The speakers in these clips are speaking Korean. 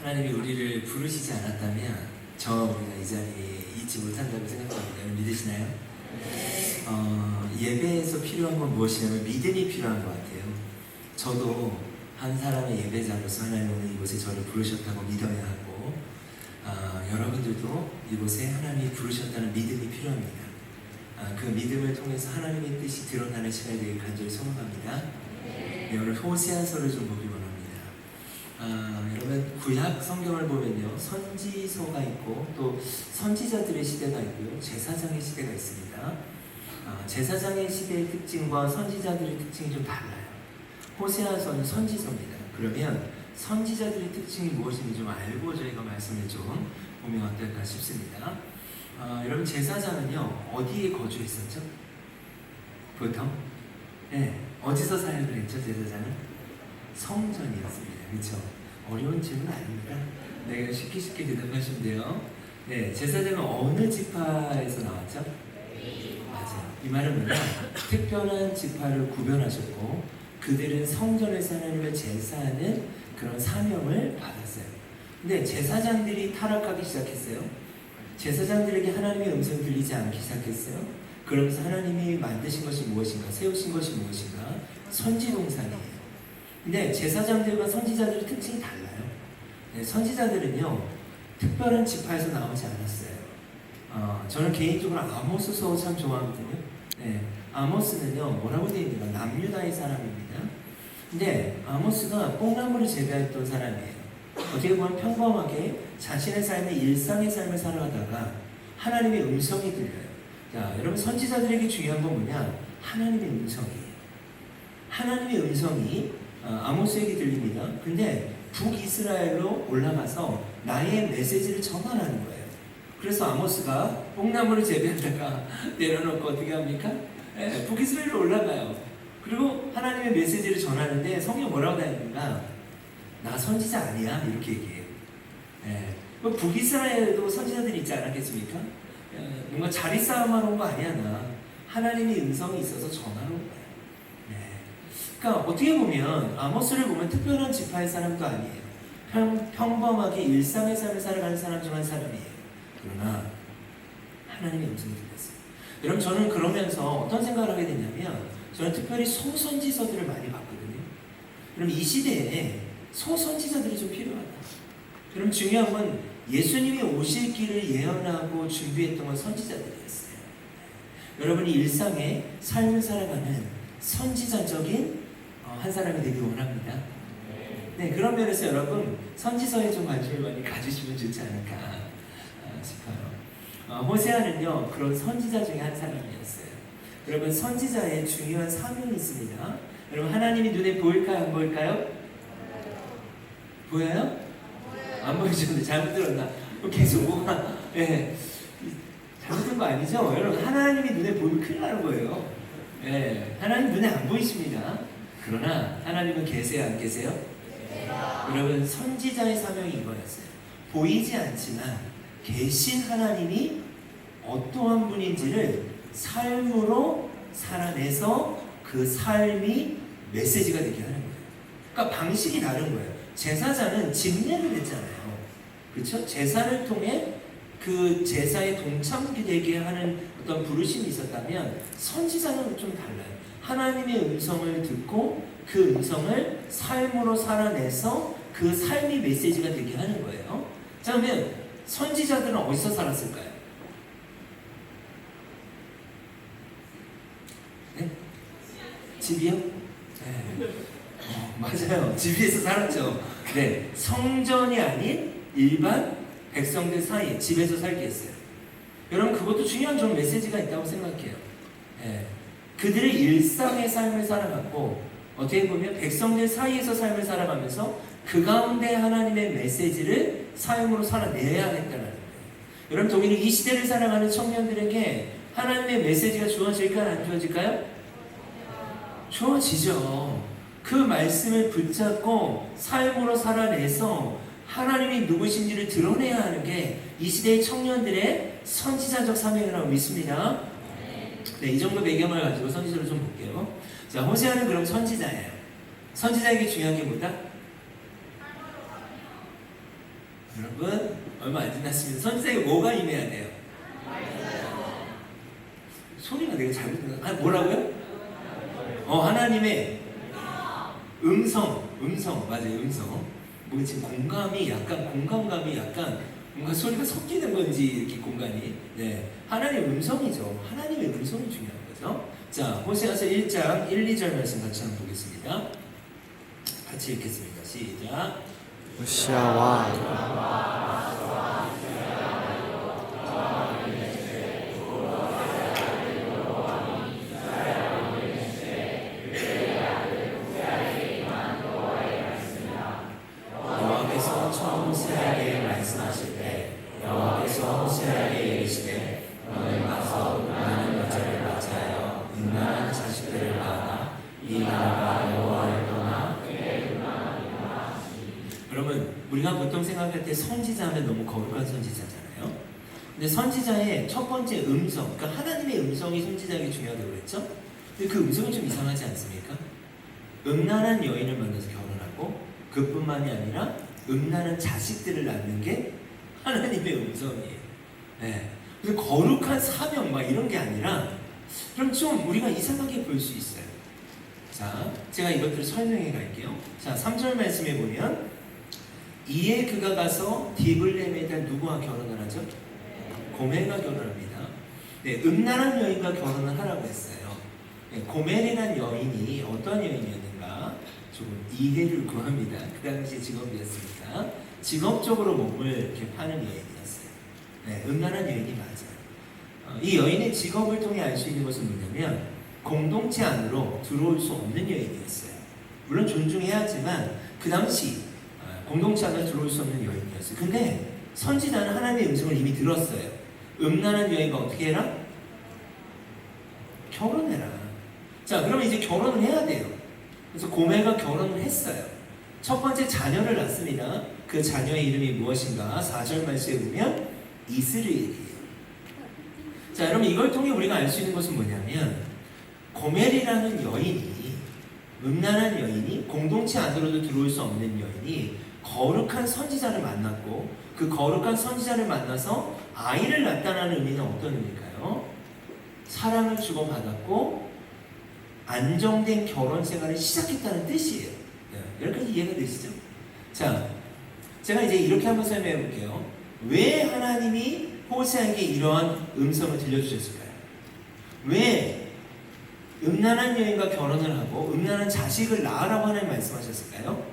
하나님이 우리를 부르시지 않았다면 우리가 이 자리에 있지 못한다고 생각합니다. 여러분 믿으시나요? 예배에서 필요한 건 무엇이냐면 믿음이 필요한 것 같아요. 저도 한 사람의 예배자로서 하나님 오늘 이곳에 저를 부르셨다고 믿어야 하고, 여러분들도 이곳에 하나님이 부르셨다는 믿음이 필요합니다. 그 믿음을 통해서 하나님의 뜻이 드러나는 시간이 되길 간절히 소망합니다. 네, 오늘 호세아서를 좀 보기 원합니다. 여러분 구약 성경을 보면요, 선지서가 있고 또 선지자들의 시대가 있고요, 제사장의 시대가 있습니다. 제사장의 시대의 특징과 선지자들의 특징이 좀 달라요. 호세아서는 선지서입니다. 그러면 선지자들의 특징이 무엇인지 좀 알고 저희가 말씀을 좀 보면 어떨까 싶습니다. 여러분 제사장은요 어디에 거주했었죠? 보통? 네, 어디서 사역을 했죠? 제사장은? 성전이었습니다. 그렇죠? 어려운 질문 아닙니다. 네, 쉽게 대답하시면 돼요. 네, 제사장은 어느 지파에서 나왔죠? 맞아요. 이 말은 뭐냐? 특별한 지파를 구별하셨고 그들은 성전에서 하나님을 제사하는 그런 사명을 받았어요. 근데 제사장들이 타락하기 시작했어요. 제사장들에게 하나님의 음성이 들리지 않기 시작했어요. 그러면서 하나님이 만드신 것이 무엇인가, 세우신 것이 무엇인가? 선지동산이에요. 근데 제사장들과 선지자들의 특징이 달라요. 네, 선지자들은요 특별한 지파에서 나오지 않았어요. 저는 개인적으로 아모스서 참 좋아하거든요. 네, 아모스는요 뭐라고 되어 있는가? 남유다의 사람입니다. 근데 아모스가 뽕나무를 재배했던 사람이에요. 어떻게 보면 평범하게 자신의 삶의 일상의 삶을 살아가다가 하나님의 음성이 들려요. 자, 여러분 선지자들에게 중요한 건 뭐냐? 하나님의 음성이에요. 하나님의 음성이 아모스에게 들립니다. 근데 북이스라엘로 올라가서 나의 메시지를 전환하는 거예요. 그래서 아모스가 뽕나무를 재배하다가 내려놓고 어떻게 합니까? 북이스라엘로 올라가요. 그리고 하나님의 메시지를 전하는데 성경 뭐라고 다니는가? 나 선지자 아니야? 이렇게 얘기해요. 북이스라엘에도 선지자들이 있지 않았겠습니까? 뭔가 자리 싸움하러 온 거 아니야 나. 하나님의 음성이 있어서 전하러 온 거야. 그러니까 어떻게 보면 아모스를 보면 특별한 지파의 사람도 아니에요. 평범하게 일상의 삶을 살아가는 사람 중 한 사람이에요. 그러나 하나님의 음성이 들렸어요. 여러분 저는 그러면서 어떤 생각을 하게 됐냐면 저는 특별히 소선지서들을 많이 봤거든요. 그럼 이 시대에 소선지자들이 좀 필요하다. 그럼 중요한 건 예수님이 오실 길을 예언하고 준비했던 건 선지자들이었어요. 여러분이 일상의 삶을 살아가는 선지자적인 한 사람이 되길 원합니다. 네, 그런 면에서 여러분 선지서에 좀 관심을 많이 가지시면 좋지 않을까 싶어요. 호세아는요 그런 선지자 중에 한 사람이었어요. 여러분 선지자의 중요한 사명이 있습니다. 여러분 하나님이 눈에 보일까요? 안 보일까요? 보여요? 안 보이시는데 잘못 들었나? 계속 뭐가 잘못 든 거 아니죠? 여러분 하나님이 눈에 보이면 큰일 나는 거예요. 하나님 눈에 안 보이십니다. 그러나 하나님은 계세요 안 계세요? 여러분 선지자의 사명이 이거였어요. 보이지 않지만 계신 하나님이 어떠한 분인지를 삶으로 살아내서 그 삶이 메시지가 되게 하는 거예요. 그러니까 방식이 다른 거예요. 제사장은 집례를 했잖아요. 그렇죠? 제사를 통해 그 제사에 동참하게 되게 하는 어떤 부르심이 있었다면 선지자는 좀 달라요. 하나님의 음성을 듣고 그 음성을 삶으로 살아내서 그 삶이 메시지가 되게 하는 거예요. 자, 그러면 선지자들은 어디서 살았을까요? 네? 집이요? 네. 맞아요. 집에서 살았죠. 네, 성전이 아닌 일반 백성들 사이에 집에서 살게 했어요. 여러분 그것도 중요한 좀 메시지가 있다고 생각해요. 그들의 일상의 삶을 살아갔고 어떻게 보면 백성들 사이에서 삶을 살아가면서 그 가운데 하나님의 메시지를 삶으로 살아내야 했다는 거예요. 여러분 동일히 이 시대를 살아가는 청년들에게 하나님의 메시지가 주어질까요? 안 주어질까요? 주어지죠. 그 말씀을 붙잡고 삶으로 살아내서 하나님이 누구신지를 드러내야 하는 게 이 시대의 청년들의 선지자적 사명이라고 믿습니다. 네, 이 정도 배경을 가지고 선지자를 좀 볼게요. 자, 호세아는 그럼 선지자예요. 선지자에게 중요한 게 뭐다? 여러분 얼마 안 지났습니다. 선지자에게 뭐가 임해야 돼요? 소리가 내가 잘못 들었나? 아, 뭐라고요? 하나님의 음성 맞아요. 음성. 뭐 지금 공감감이 약간 뭔가 소리가 섞이는 건지 이렇게 공간이. 네, 하나님의 음성이죠. 하나님의 음성이 중요한 거죠. 자, 호세아서 1장 1, 2절 말씀 같이 한번 보겠습니다. 같이 읽겠습니다. 시작. 호시아와 여호와께서 처음 호세아에게 말씀하실 때 여호와께서 호세아에게 이르시되 너는 가서 음란한 여자를 맞이하여 음란한 자식들을 낳아 이 나라가 여호와를 떠나 그의 음란하리라. 여러분 우리가 보통 생각할 때 선지자는 너무 거룩한 선지자잖아요. 근데 선지자의 첫 번째 음성, 그러니까 하나님의 음성이 선지자에게 중요하다고 그랬죠. 근데 그 음성이 좀 이상하지 않습니까? 음란한 여인을 만나서 결혼하고 그뿐만이 아니라 음란한 자식들을 낳는 게 하나님의 음성이에요. 네. 그래서 거룩한 사명 막 이런 게 아니라 그럼 좀 우리가 이상하게 볼 수 있어요. 자, 제가 이것들을 설명해 갈게요. 자, 3절 말씀에 보면 이에 그가 가서 디블렘에다 누구와 결혼을 하죠? 고멜과 결혼합니다. 네, 음란한 여인과 결혼을 하라고 했어요. 네, 고멜이라는 여인이 어떤 여인이었는가? 조금 이해를 구합니다. 그 당시 직업이었으니까 직업적으로 몸을 이렇게 파는 여인이었어요. 네, 음란한 여인이 맞아요. 이 여인의 직업을 통해 알 수 있는 것은 뭐냐면 공동체 안으로 들어올 수 없는 여인이었어요. 물론 존중해야 하지만 그 당시 공동체 안으로 들어올 수 없는 여인이었어요. 근데 선지자는 하나님의 음성을 이미 들었어요. 음란한 여인과 어떻게 해라? 결혼해라. 자, 그러면 이제 결혼을 해야 돼요. 그래서 고멜과 결혼을 했어요. 첫 번째 자녀를 낳습니다. 그 자녀의 이름이 무엇인가? 4절 말씀에 보면 이스라엘이에요. 자, 여러분 이걸 통해 우리가 알 수 있는 것은 뭐냐면 고멜이라는 여인이, 음란한 여인이, 공동체 안으로도 들어올 수 없는 여인이 거룩한 선지자를 만났고 그 거룩한 선지자를 만나서 아이를 낳았다는 의미는 어떤 의미일까요? 사랑을 주고받았고 안정된 결혼 생활을 시작했다는 뜻이에요. 네, 여기까지 이해가 되시죠? 자, 제가 이제 이렇게 한번 설명해 볼게요. 왜 하나님이 호세아에게 이러한 음성을 들려주셨을까요? 왜 음란한 여인과 결혼을 하고 음란한 자식을 낳으라고 하나님 말씀하셨을까요?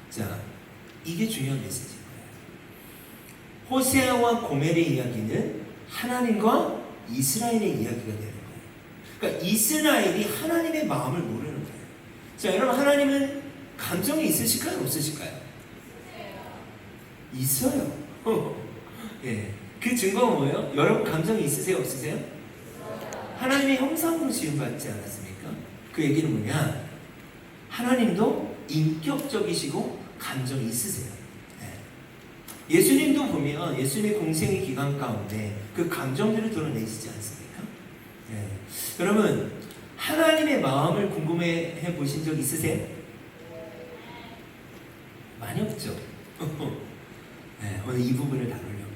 자, 이게 중요한 메시지인 거예요. 호세아와 고멜의 이야기는 하나님과 이스라엘의 이야기가 되는 거예요. 그러니까 이스라엘이 하나님의 마음을 모르는 거예요. 자, 여러분 하나님은 감정이 있으실까요? 없으실까요? 있어요. 예. 그 증거가 뭐예요? 여러분 감정이 있으세요? 없으세요? 하나님의 형상으로 지음받지 않았습니까? 그 얘기는 뭐냐? 하나님도 인격적이시고 감정이 있으세요. 네. 예수님도 보면 예수님의 공생의 기간 가운데 그 감정들을 드러내시지 않습니까? 네. 여러분 하나님의 마음을 궁금해 보신 적 있으세요? 많이 없죠? 네, 오늘 이 부분을 다루려고 해요.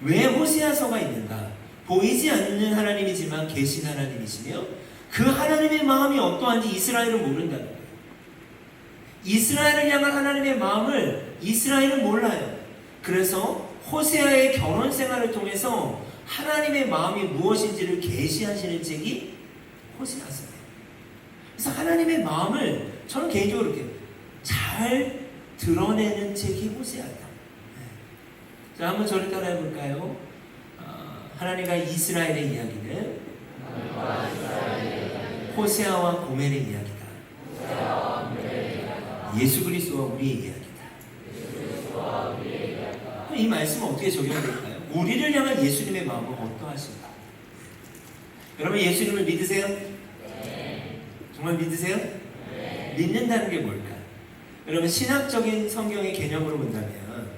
왜 호세아서가 있는가? 보이지 않는 하나님이지만 계신 하나님이시며 그 하나님의 마음이 어떠한지 이스라엘은 모른다는 거예요. 이스라엘을 향한 하나님의 마음을 이스라엘은 몰라요. 그래서 호세아의 결혼 생활을 통해서 하나님의 마음이 무엇인지를 계시하시는 책이 호세아서예요. 그래서 하나님의 마음을 저는 개인적으로 이렇게 잘 드러내는 책이 호세아다. 네. 자, 한번 저를 따라해 볼까요? 하나님과 이스라엘의 이야기는 호세아와 고멜의 이야기다. 예수 그리스도와 우리의 이야기다. 이 말씀은 어떻게 적용될까요? 우리를 향한 예수님의 마음은 어떠하신가? 여러분 예수님을 믿으세요? 네. 정말 믿으세요? 네. 믿는다는 게 뭘까? 여러분 신학적인 성경의 개념으로 본다면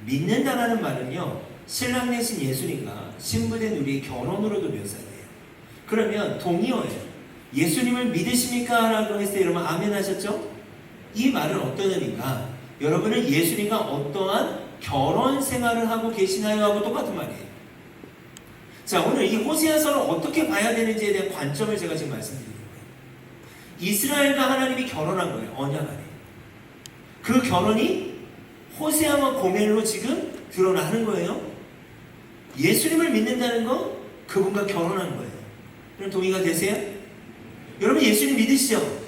믿는다라는 말은요 신랑 내신 예수님과 신부된 우리의 결혼으로도 묘사돼요. 그러면 동의어예요. 예수님을 믿으십니까? 라고 했을 때 여러분 아멘 하셨죠? 이 말은 어떤 의미인가? 여러분은 예수님과 어떠한 결혼 생활을 하고 계시나요? 하고 똑같은 말이에요. 자, 오늘 이 호세아서를 어떻게 봐야 되는지에 대한 관점을 제가 지금 말씀드리는 거예요. 이스라엘과 하나님이 결혼한 거예요. 언약 안에. 그 결혼이 호세아와 고멜로 지금 드러나는 거예요. 예수님을 믿는다는 거 그분과 결혼한 거예요. 그럼 동의가 되세요? 여러분 예수님 믿으시죠?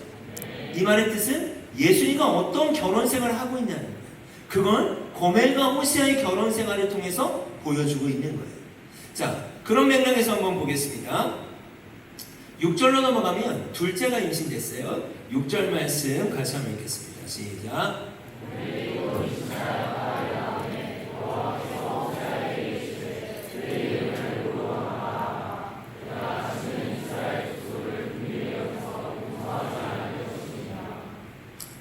이 말의 뜻은 예수님과 어떤 결혼 생활을 하고 있냐는 거예요. 그건 고멜과 호세아의 결혼 생활을 통해서 보여주고 있는 거예요. 자, 그런 맥락에서 한번 보겠습니다. 6절로 넘어가면 둘째가 임신됐어요. 6절 말씀 같이 한번 읽겠습니다. 시작.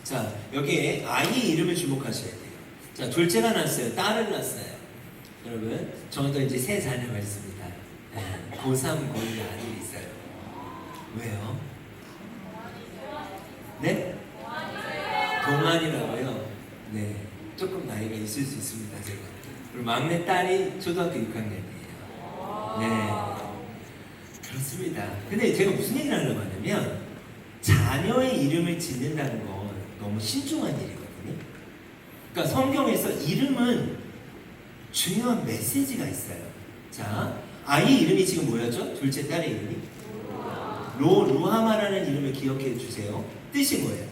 자, 여기에 아이의 이름을 주목하셔야 돼요. 자, 둘째가 낳았어요. 딸을 낳았어요. 여러분, 저도 이제 세 자녀가 있습니다. 고3, 고2 아들이 있어요. 왜요? 네? 동안이라고요? 네. 조금 나이가 있을 수 있습니다, 제가. 그리고 막내 딸이 초등학교 6학년이에요. 네. 그렇습니다. 근데 제가 무슨 얘기를 하려고 하냐면, 자녀의 이름을 짓는다는 건 너무 신중한 일이거든요. 그러니까 성경에서 이름은 중요한 메시지가 있어요. 자, 아이 이름이 지금 뭐였죠? 둘째 딸의 이름이? 루하마라는 이름을 기억해 주세요. 뜻이 뭐예요?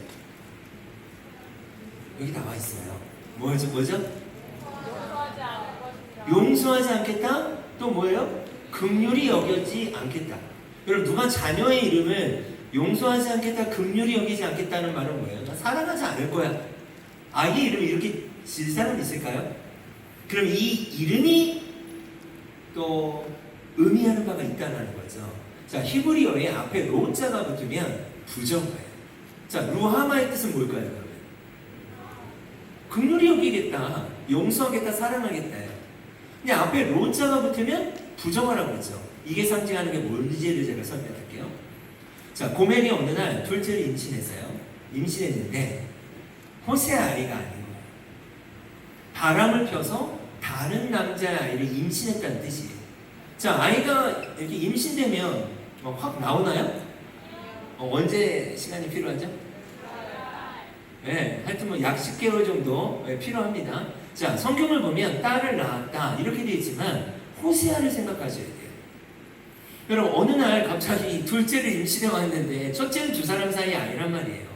여기 나와 있어요. 뭐죠? 용서하지 않겠다? 또 뭐예요? 긍휼히 여기지 않겠다. 여러분 누가 자녀의 이름을 용서하지 않겠다, 긍휼히 여기지 않겠다는 말은 뭐예요? 나 사랑하지 않을 거야. 아기 이름이 이렇게 질 사람 있을까요? 그럼 이 이름이 또 의미하는 바가 있다는 거죠. 자, 히브리어에 앞에 로자가 붙으면 부정어예요. 자, 루하마의 뜻은 뭘까요, 그러면? 긍휼히 여기겠다, 용서하겠다, 사랑하겠다예요. 근데 앞에 로자가 붙으면 부정어라고 했죠. 이게 상징하는 게 뭔지를 제가 설명할게요. 자, 고멜이 어느 날 둘째를 임신했어요. 임신했는데 호세아 아이가 아닌 거예요. 바람을 펴서 다른 남자의 아이를 임신했다는 뜻이에요. 자, 아이가 이렇게 임신되면 확 나오나요? 언제 시간이 필요하죠? 네, 하여튼 약 10개월 정도 필요합니다. 자, 성경을 보면 딸을 낳았다 이렇게 되어 있지만 호세아를 생각하셔야 돼요. 여러분 어느 날 갑자기 둘째를 임신해 왔는데 첫째는 두 사람 사이 아니란 말이에요.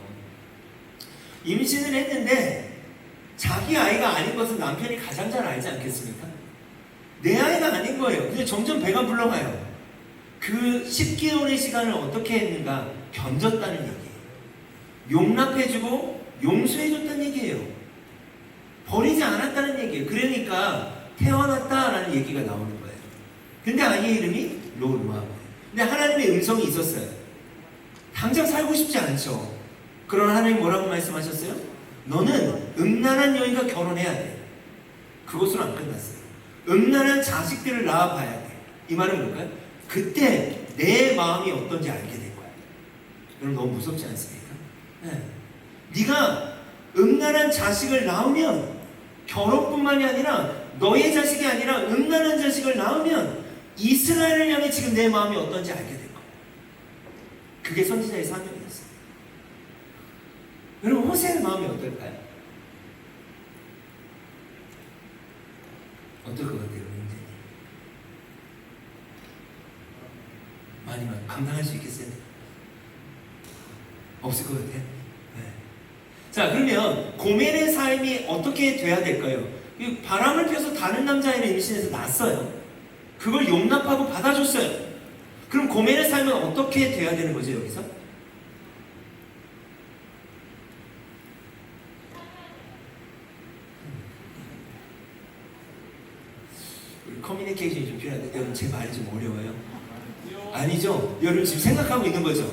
임신을 했는데 자기 아이가 아닌 것은 남편이 가장 잘 알지 않겠습니까? 내 아이가 아닌 거예요. 근데 점점 배가 불러가요. 그 10개월의 시간을 어떻게 했는가? 견뎠다는 얘기예요. 용납해주고 용서해줬다는 얘기예요. 버리지 않았다는 얘기예요. 그러니까 태어났다라는 얘기가 나오는 거예요. 근데 아이의 이름이 루하마예요. 근데 하나님의 음성이 있었어요. 당장 살고 싶지 않죠. 그러나 하나님 뭐라고 말씀하셨어요? 너는 음란한 여인과 결혼해야 돼. 그것으로 안 끝났어요. 음란한 자식들을 낳아봐야 돼. 이 말은 뭘까요? 그때 내 마음이 어떤지 알게 될 거야. 여러분 너무 무섭지 않습니까? 네. 네가 음란한 자식을 낳으면 결혼뿐만이 아니라 너의 자식이 아니라 음란한 자식을 낳으면 이스라엘을 향해 지금 내 마음이 어떤지 알게 될 거야. 그게 선지자의 사명이었어요. 여러분 호세의 마음이 어떨까요? 어떨 것 같아요? 많이 감당할 수 있겠어요? 없을 것 같아요. 네. 자, 그러면 고멜의 삶이 어떻게 돼야 될까요? 바람을 펴서 다른 남자애를 임신해서 낳았어요. 그걸 용납하고 받아줬어요. 그럼 고멜의 삶은 어떻게 돼야 되는 거죠, 여기서? 커뮤니케이션이 좀 필요한데 여러분 제 말이 좀 어려워요? 아니죠? 여러분 지금 생각하고 있는 거죠?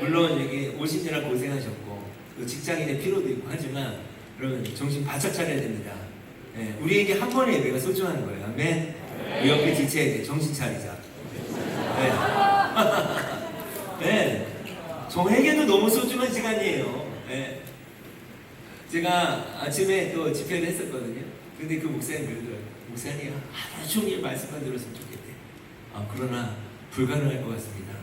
물론 여기 오시느라 고생하셨고 직장인의 피로도 있고 하지만 여러분 정신 바짝 차려야 됩니다. 네, 우리에게 한 번의 예배가 소중한 거예요. 아멘? 우리 옆에 지체해야 돼. 정신 차리자. 네. 네. 저에게도 너무 소중한 시간이에요. 네. 제가 아침에 또 집회를 했었거든요. 근데 그 목사님 그러더라고요. 목사님 하루 종일 말씀만 들었으면 좋겠대. 그러나 불가능할 것 같습니다.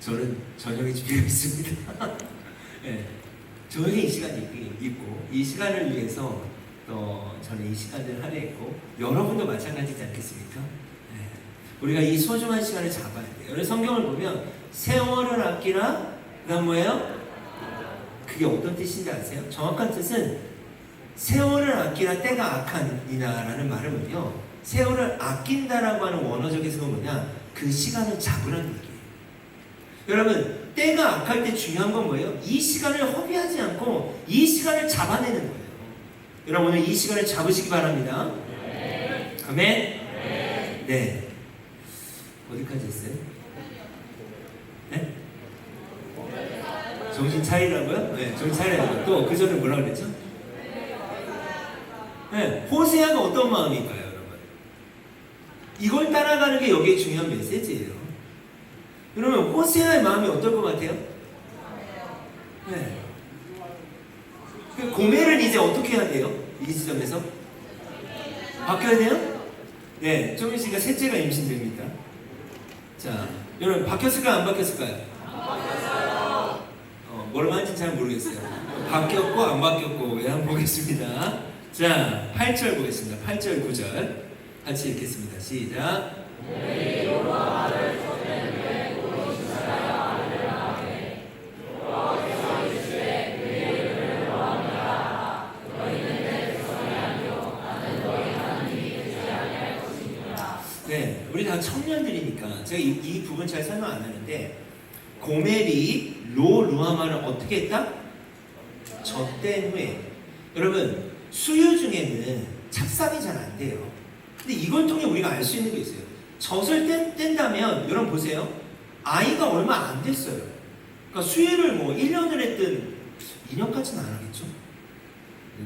저는 저녁에 집회가 있습니다. 네, 저에게 이 시간이 있고 이 시간을 위해서 또 저는 이 시간을 할애했고 여러분도 마찬가지지 않겠습니까? 네, 우리가 이 소중한 시간을 잡아야 돼요. 여러분 성경을 보면 세월을 아끼라 그 다음 뭐예요? 그게 어떤 뜻인지 아세요? 정확한 뜻은 세월을 아끼라 때가 악하니라라는 말은요, 세월을 아낀다라고 하는 원어적 해석은 뭐냐? 그 시간을 잡으라는 얘기예요. 여러분, 때가 악할 때 중요한 건 뭐예요? 이 시간을 허비하지 않고 이 시간을 잡아내는 거예요. 여러분 오늘 이 시간을 잡으시기 바랍니다. 네. 아멘? 네. 네. 어디까지 했어요? 네? 정신 차리라고요? 네, 정신 차리라고요. 또 그 전에 뭐라고 그랬죠? 네, 호세아가 어떤 마음일까요, 여러분? 이걸 따라가는 게 여기에 중요한 메시지예요. 여러분, 호세아의 마음이 어떨 것 같아요? 네. 그 고멜을 이제 어떻게 해야 돼요? 이 지점에서? 바뀌어야 돼요? 네, 좀 있으니까 셋째가 임신됩니다. 자, 여러분, 바뀌었을까요? 안 바뀌었을까요? 뭘 하는지 잘 모르겠어요. 바뀌었고 안 바뀌었고 왜 한번 보겠습니다. 자, 8절 보겠습니다. 8절 9절 같이 읽겠습니다. 시작. 네, 우리 다 청년들이니까 제가 이 부분 잘 설명 안 하는데, 고멜이 루하마를 어떻게 했다? 젖된 후에. 여러분, 수유 중에는 착상이 잘 안 돼요. 근데 이걸 통해 우리가 알 수 있는 게 있어요. 젖을 뗀다면 여러분 보세요. 아이가 얼마 안 됐어요. 그러니까 수유를 뭐 1년을 했든 2년까지는 안 하겠죠.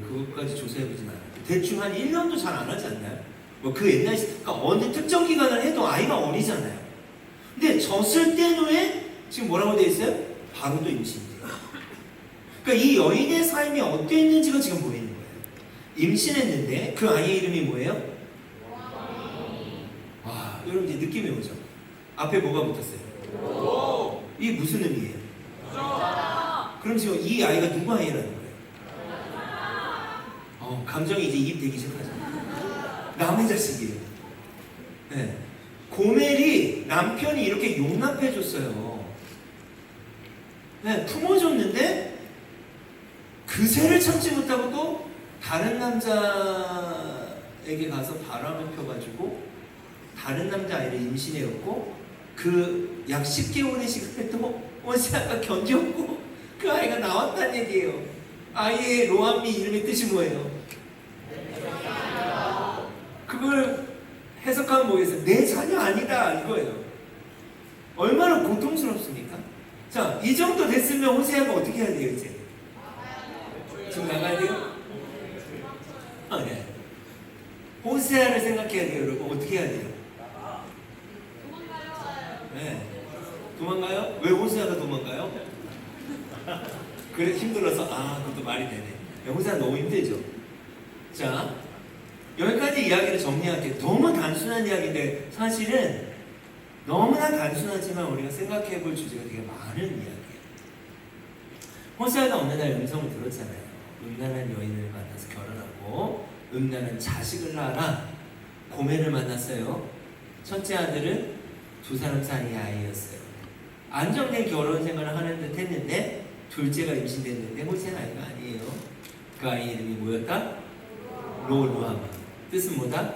그것까지 조사해보진 않아요. 대충 한 1년도 잘 안 하지 않나요? 뭐 그 옛날, 그러니까 어느 특정 기간을 해도 아이가 어리잖아요. 근데 젖을 뗀 후에 지금 뭐라고 되어 있어요? 바로 또 임신돼요. 그러니까 이 여인의 삶이 어땠는지가 지금 보이는 거예요. 임신했는데 그 아이의 이름이 뭐예요? 와, 여러분 이제 느낌이 오죠? 앞에 뭐가 붙었어요? 이게 무슨 의미예요? 그럼 지금 이 아이가 누구 아이라는 거예요? 감정이 이제 이입되기 시작하죠. 남의 자식이에요. 네. 고멜이 남편이 이렇게 용납해줬어요. 네, 품어줬는데 그새를 참지 못하고 또 다른 남자에게 가서 바람을 펴가지고 다른 남자 아이를 임신해왔고 그 약 10개월의 시간에 또 호세아가 견뎠고 그 아이가 나왔다는 얘기예요. 아이의 로암미 이름의 뜻이 뭐예요? 그걸 해석하면 뭐겠어요? 내 자녀 아니다 이거예요. 얼마나 고통스럽습니까? 자, 이 정도 됐으면 호세아가 어떻게 해야 돼요 이제? 지금 나가야 돼요? 네. 호세아를 생각해야 돼요 여러분. 어떻게 해야 돼요? 네. 도망가요? 왜 호세아가 도망가요? 그래 힘들어서 그것도 말이 되네. 호세아 너무 힘들죠? 자, 여기까지 이야기를 정리할게요. 너무 단순한 이야기인데 사실은 너무나 단순하지만 우리가 생각해 볼 주제가 되게 많은 이야기예요. 호세아가 어느 날 음성을 들었잖아요. 음란한 여인을 만나서 결혼하고 음란한 자식을 낳아라. 고멜을 만났어요. 첫째 아들은 두 사람 사이의 아이였어요. 안정된 결혼 생활을 하는 듯 했는데 둘째가 임신됐는데 호세아 아이가 아니에요. 그 아이 이름이 뭐였다? 루하마. 뜻은 뭐다?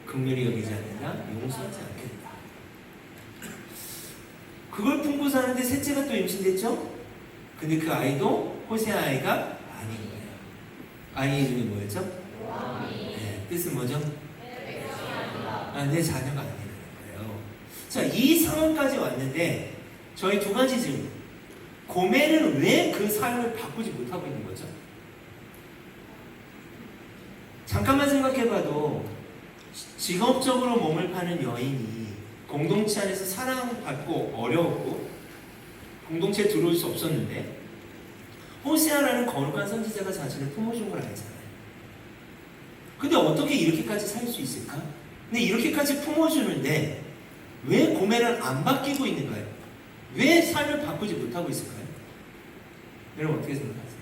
긍휼히 여기지 않는다, 용서하지 않겠다. 그걸 품고 사는데 셋째가 또 임신됐죠? 근데 그 아이도 호세아 아이가 아닌 거예요. 아이 이름이 뭐였죠? 네, 뜻은 뭐죠? 내 자녀가 아니라는 거예요. 자, 이 상황까지 왔는데 저희 두 가지 질문. 고멜은 왜 그 삶을 바꾸지 못하고 있는 거죠? 잠깐만 생각해봐도 직업적으로 몸을 파는 여인이 공동체 안에서 사랑받고 어려웠고 공동체에 들어올 수 없었는데 호세아라는 거룩한 선지자가 자신을 품어준 걸 알잖아요. 근데 어떻게 이렇게까지 살 수 있을까? 근데 이렇게까지 품어주는데 왜 고멜은 안 바뀌고 있는가요? 왜 삶을 바꾸지 못하고 있을까요? 여러분 어떻게 생각하세요?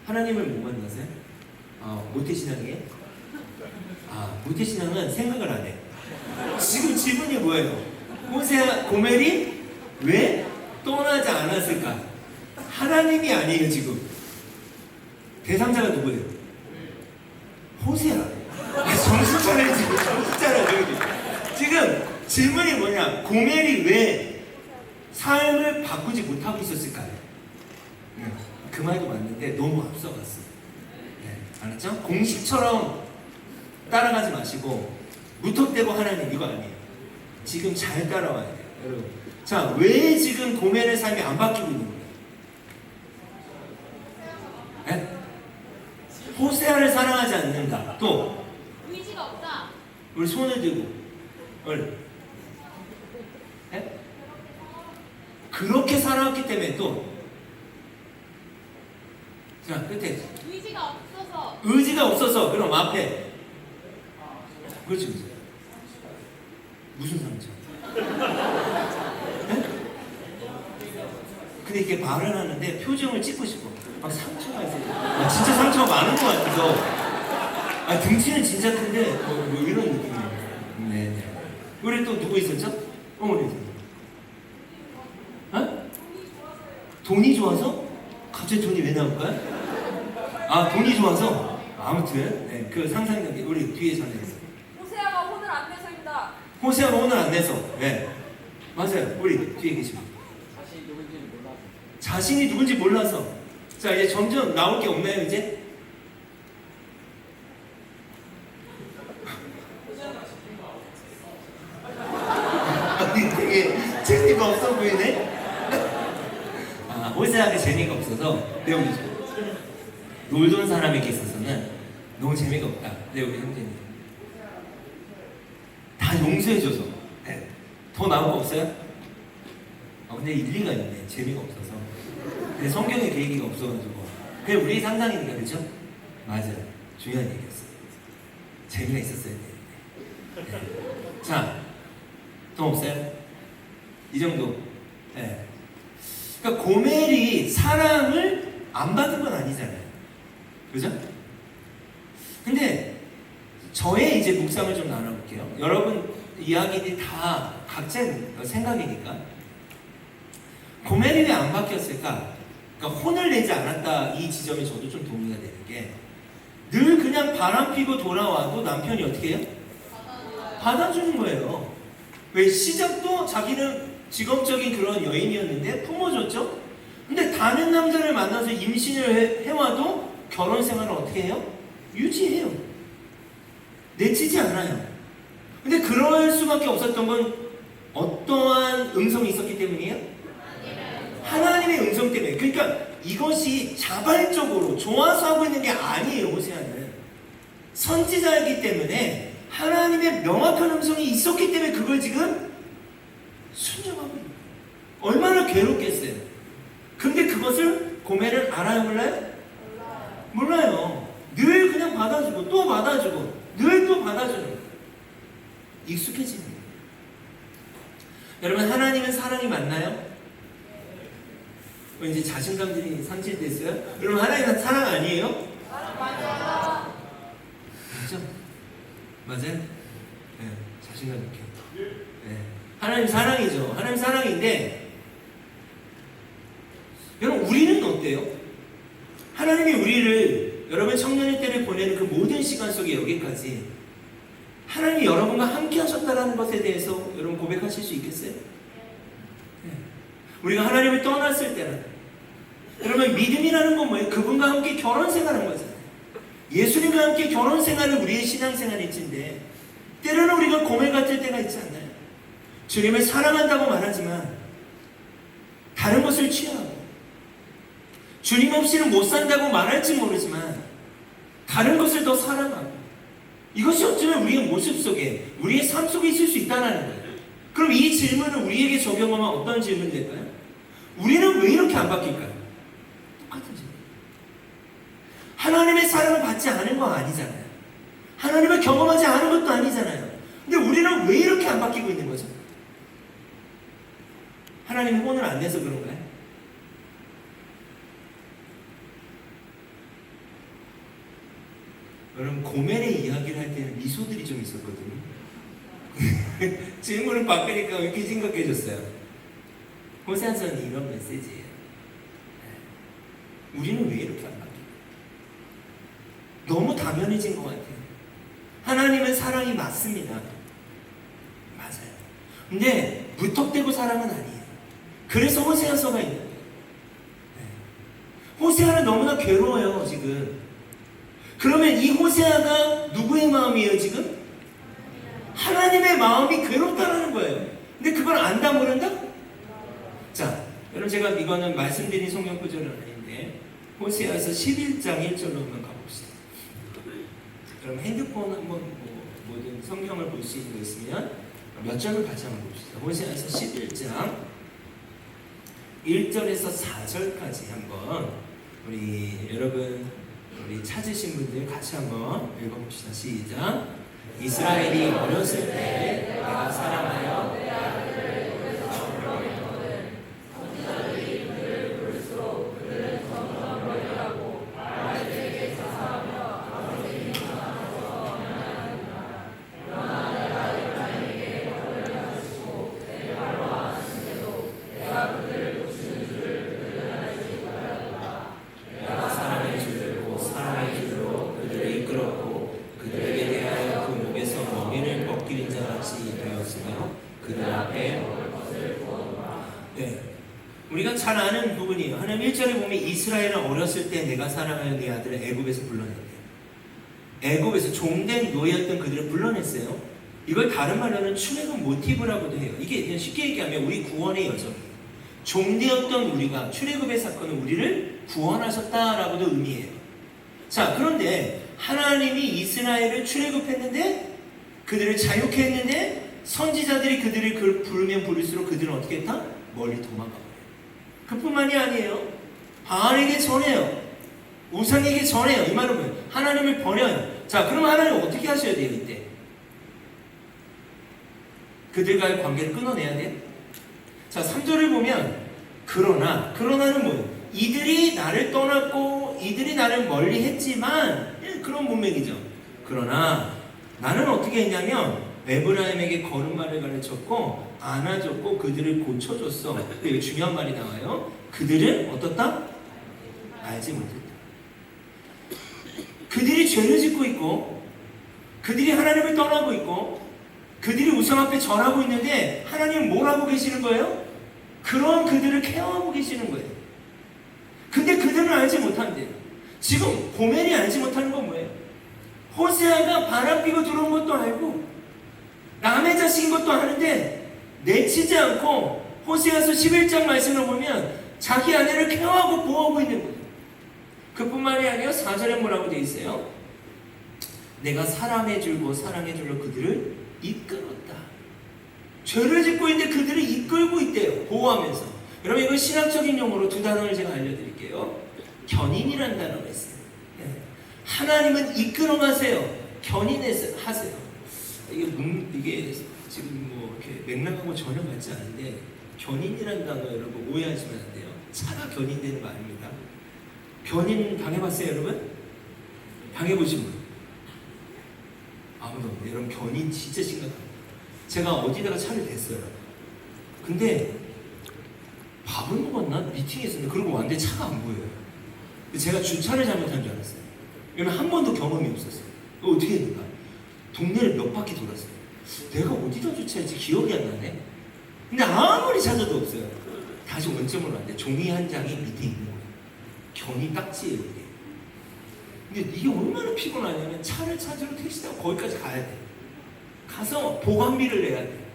하나님을 못 만나세요? 모태신앙이에요? 모태신앙은 생각을 안 해. 지금 질문이 뭐예요? 호세아, 고멜이 왜 떠나지 않았을까? 하나님이 아니에요 지금. 대상자가 누구예요? 호세아. 정신 차려야지. 정신 차려. 지금 질문이 뭐냐? 고멜이 왜 삶을 바꾸지 못하고 있었을까요? 그 말도 맞는데 너무 앞서갔어요. 알았죠? 공식처럼 따라가지 마시고 무턱대고 하나님 이거 아니에요. 지금 잘 따라와야 돼요. 여러분. 자, 왜 지금 고멜의 삶이 안 바뀌고 있는 거예요? 네? 호세아를 사랑하지 않는다. 또 의지가 없다. 우리 손을 들고 네? 그렇게 살아왔기 때문에 또 자, 끝에 의지가 없어서 그럼 앞에 그렇지. 무슨 상처? 네? 근데 이렇게 말을 하는데 표정을 찍고 싶어. 막 상처가 있어요. 진짜 상처가 많은 것 같아서. 등치는 진짜 큰데 뭐 이런 느낌이에요. 네. 우리 또 누구 있었죠? 어머니. 돈이 좋아서? 갑자기 돈이 왜 나올까요? 돈이 좋아서? 아무튼 그 상상력이 우리 뒤에 전해주세요. 호세아가 혼을 안 내서입니다. 호세아가 혼을 안 내서. 네. 맞아요. 우리 뒤에 계시면. 자신이 누군지 몰라서. 자, 이제 점점 나올 게 없나요, 이제? 되게 재미가 없어 보이네? 호세아가 재미가 없어서 배우죠. 놀던 사람에게 있어서는 너무 재미가 없다. 네, 우리 형제님. 다 용서해줘서. 네. 더 나온 거 없어요? 근데 일리가 있네. 재미가 없어서. 근데 성경에 그 얘기가 없어가지고. 그게 우리 상상이니까, 그렇죠? 맞아요. 중요한 얘기였어요. 재미가 있었어야 되는데. 네. 자, 더 없어요? 이 정도. 네. 그러니까 고멜이 사랑을 안 받은 건 아니잖아요. 그죠? 근데 저의 이제 묵상을 좀 나눠볼게요. 여러분 이야기들이 다 각자 생각이니까. 고멜이 왜 안 바뀌었을까? 그러니까 혼을 내지 않았다 이 지점에 저도 좀 동의가 되는 게 늘 그냥 바람 피고 돌아와도 남편이 어떻게 해요? 받아주는 거예요. 왜 시작도 자기는 직업적인 그런 여인이었는데 품어줬죠? 근데 다른 남자를 만나서 임신을 해와도 결혼 생활을 어떻게 해요? 유지해요. 내치지 않아요. 근데 그럴 수밖에 없었던 건 어떠한 음성이 있었기 때문이에요? 하나님의 음성 때문에. 그러니까 이것이 자발적으로 좋아서 하고 있는 게 아니에요. 호세아는 선지자이기 때문에 하나님의 명확한 음성이 있었기 때문에 그걸 지금 순종하고 있는 거예요. 얼마나 괴롭겠어요. 근데 그것을 고멜은 알아요? 몰라요? 몰라요. 늘 그냥 받아주고 또 받아주고 늘 또 받아주는 거예요. 익숙해지는 거예요. 여러분 하나님은 사랑이 맞나요? 이제 자신감들이 상실됐어요? 여러분 하나님은 사랑 아니에요? 맞아요. 맞죠? 맞아요? 네, 자신감 있게. 네. 하나님 사랑이죠. 하나님 사랑인데 여러분 우리는 어때요? 하나님이 우리를 여러분 청년의 때를 보내는 그 모든 시간 속에 여기까지 하나님이 여러분과 함께 하셨다는 것에 대해서 여러분 고백하실 수 있겠어요? 네. 우리가 하나님을 떠났을 때는 여러분 믿음이라는 건 뭐예요? 그분과 함께 결혼 생활하는 거잖아요. 예수님과 함께 결혼 생활은 우리의 신앙 생활일진데 때로는 우리가 고멜 같을 때가 있지 않나요? 주님을 사랑한다고 말하지만 다른 것을 취하고 주님 없이는 못 산다고 말할지 모르지만 다른 것을 더 사랑하고 이것이 어쩌면 우리의 모습 속에 우리의 삶 속에 있을 수 있다는 거예요. 그럼 이 질문을 우리에게 적용하면 어떤 질문이 될까요? 우리는 왜 이렇게 안 바뀔까요? 똑같은 질문. 하나님의 사랑을 받지 않은 거 아니잖아요. 하나님을 경험하지 않은 것도 아니잖아요. 근데 우리는 왜 이렇게 안 바뀌고 있는 거죠? 하나님이 혼을 안 내서 그런가요? 여러분, 고멜의 이야기를 할 때는 미소들이 좀 있었거든요. 질문을 바꾸니까 왜 이렇게 심각해졌어요? 호세아서는 이런 메시지예요. 우리는 왜 이렇게 안 바뀌어요? 너무 당연해진 것 같아요. 하나님은 사랑이 맞습니다. 맞아요. 근데 무턱대고 사랑은 아니에요. 그래서 호세아서가 있는 거예요. 호세아는 너무나 괴로워요, 지금. 그러면 이 호세아가 누구의 마음이에요, 지금? 하나님의 마음이 괴롭다는 거예요. 근데 그걸 안다 모른다? 자, 여러분, 제가 이거는 말씀드린 성경 구절은 아닌데 호세아서 11장 1절로 한번 가봅시다. 그럼 핸드폰 한번 모든 성경을 볼 수 있는 거 있으면 몇 절을 같이 한번 봅시다. 호세아서 11장 1절에서 4절까지 한번 우리 찾으신 분들 같이 한번 읽어봅시다. 시작. 이스라엘이 어렸을 때 내가 사랑하여 내 아들을 입에서 불러냈거든. 선지자들이 그들을 부를수록 그들은 점점 멀리하고 아이들에게 자사하며 아버지 힘을 하나서 그러나 내가 에브라임에게 벌을 하시고 내 발로 하시는데도 내가 그들을 고치는 줄을 그들은 알지 못하였다. 내가 사랑의 줄로 사랑의 줄로 그들을 이끌었고 그들에게 대하여 그 목에서 멍에를 벗기는 자같이 되었으며 그들 앞에 먹을 것을 부어두라. 네, 우리가 잘 아는 부분이에요. 하나님 1절에 보면 이스라엘은 어렸을 때 내가 사랑하여 네 아들을 애굽에서 불러냈대요. 애굽에서 종된 노예였던 그들을 불러냈어요. 이걸 다른 말로는 출애굽 모티브라고도 해요. 이게 그냥 쉽게 얘기하면 우리 구원의 여정이에요. 종되었던 우리가 출애굽의 사건은 우리를 구원하셨다라고도 의미해요. 자, 그런데 하나님이 이스라엘을 출애굽했는데 그들을 자유케 했는데 선지자들이 그들을 부르면 부를수록 그들은 어떻게 했다? 멀리 도망가 버려요. 그뿐만이 아니에요. 바알에게 전해요. 우상에게 전해요. 이 말은 뭐예요? 하나님을 버려요. 자, 그럼 하나님 어떻게 하셔야 돼요? 이때 그들과의 관계를 끊어내야 돼요. 자, 3절을 보면 그러나는 뭐예요? 이들이 나를 떠났고 이들이 나를 멀리 했지만 그런 문맥이죠. 그러나 나는 어떻게 했냐면 에브라임에게 걸음마를 가르쳤고 안아줬고 그들을 고쳐줬어. 근데 여기 중요한 말이 나와요. 그들은 어떻다? 알지 못했다. 그들이 죄를 짓고 있고 그들이 하나님을 떠나고 있고 그들이 우상 앞에 절하고 있는데 하나님은 뭘 하고 계시는 거예요? 그런 그들을 케어하고 계시는 거예요. 근데 그들은 알지 못한대요. 지금 고멜이 알지 못하는 건 뭐예요? 호세아가 바람 피고 들어온 것도 알고 남의 자식인 것도 아는데 내치지 않고 호세아서 11장 말씀을 보면 자기 아내를 케어하고 보호하고 있는 거예요. 그뿐만이 아니라 4절에 뭐라고 되어 있어요? 내가 사랑의 줄로 그들을 이끌었다. 죄를 짓고 있는데 그들을 이끌고 있대요. 보호하면서. 여러분, 이건 신학적인 용어로 두 단어를 제가 알려드릴게요. 견인이라는 단어가 있어요. 하나님은 이끌어가세요. 견인하세요. 이게 지금 뭐 이렇게 맥락하고 전혀 맞지 않은데 견인이라는 단어 여러분 오해하시면 안 돼요. 차가 견인되는 거 아닙니다. 견인 당해봤어요, 여러분? 당해보신 분? 아무도 없네. 여러분, 견인 진짜 심각합니다. 제가 어디다가 차를 댔어요. 근데 밥을 먹었나? 미팅에 있었는데 그러고 왔는데 차가 안 보여요. 제가 주차를 잘못한 줄 알았어요. 왜냐면 한 번도 경험이 없었어요. 어떻게 했는가? 동네를 몇 바퀴 돌았어요. 내가 어디다 주차했지 기억이 안 나네. 근데 아무리 찾아도 없어요. 다시 원점으로 왔는데 종이 한 장이 밑에 있는 거예요. 견이 딱지예요, 이게. 근데 이게 얼마나 피곤하냐면 차를 찾으러 택시 타고 거기까지 가야 돼. 가서 보관비를 내야 돼.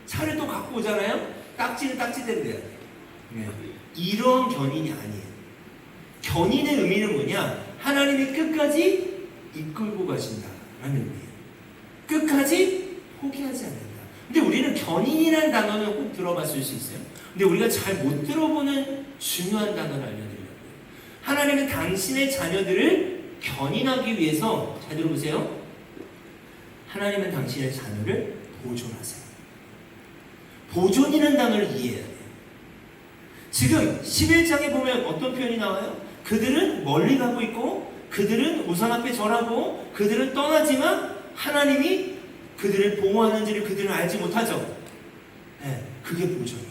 차를 또 갖고 오잖아요. 딱지는 딱지대로 내야 돼. 네. 이런 견인이 아니에요. 견인의 의미는 뭐냐? 하나님이 끝까지 이끌고 가신다라는 의미예요. 끝까지 포기하지 않는다. 근데 우리는 견인이라는 단어는 꼭 들어봤을 수 있어요. 근데 우리가 잘 못 들어보는 중요한 단어를 알려드리려고요. 하나님은 당신의 자녀들을 견인하기 위해서, 잘 들어보세요. 하나님은 당신의 자녀를 보존하세요. 보존이라는 단어를 이해해야 돼요. 지금 11장에 보면 어떤 표현이 나와요? 그들은 멀리 가고 있고, 그들은 우상 앞에 절하고, 그들은 떠나지만 하나님이 그들을 보호하는지를 그들은 알지 못하죠. 네, 그게 보존이에요.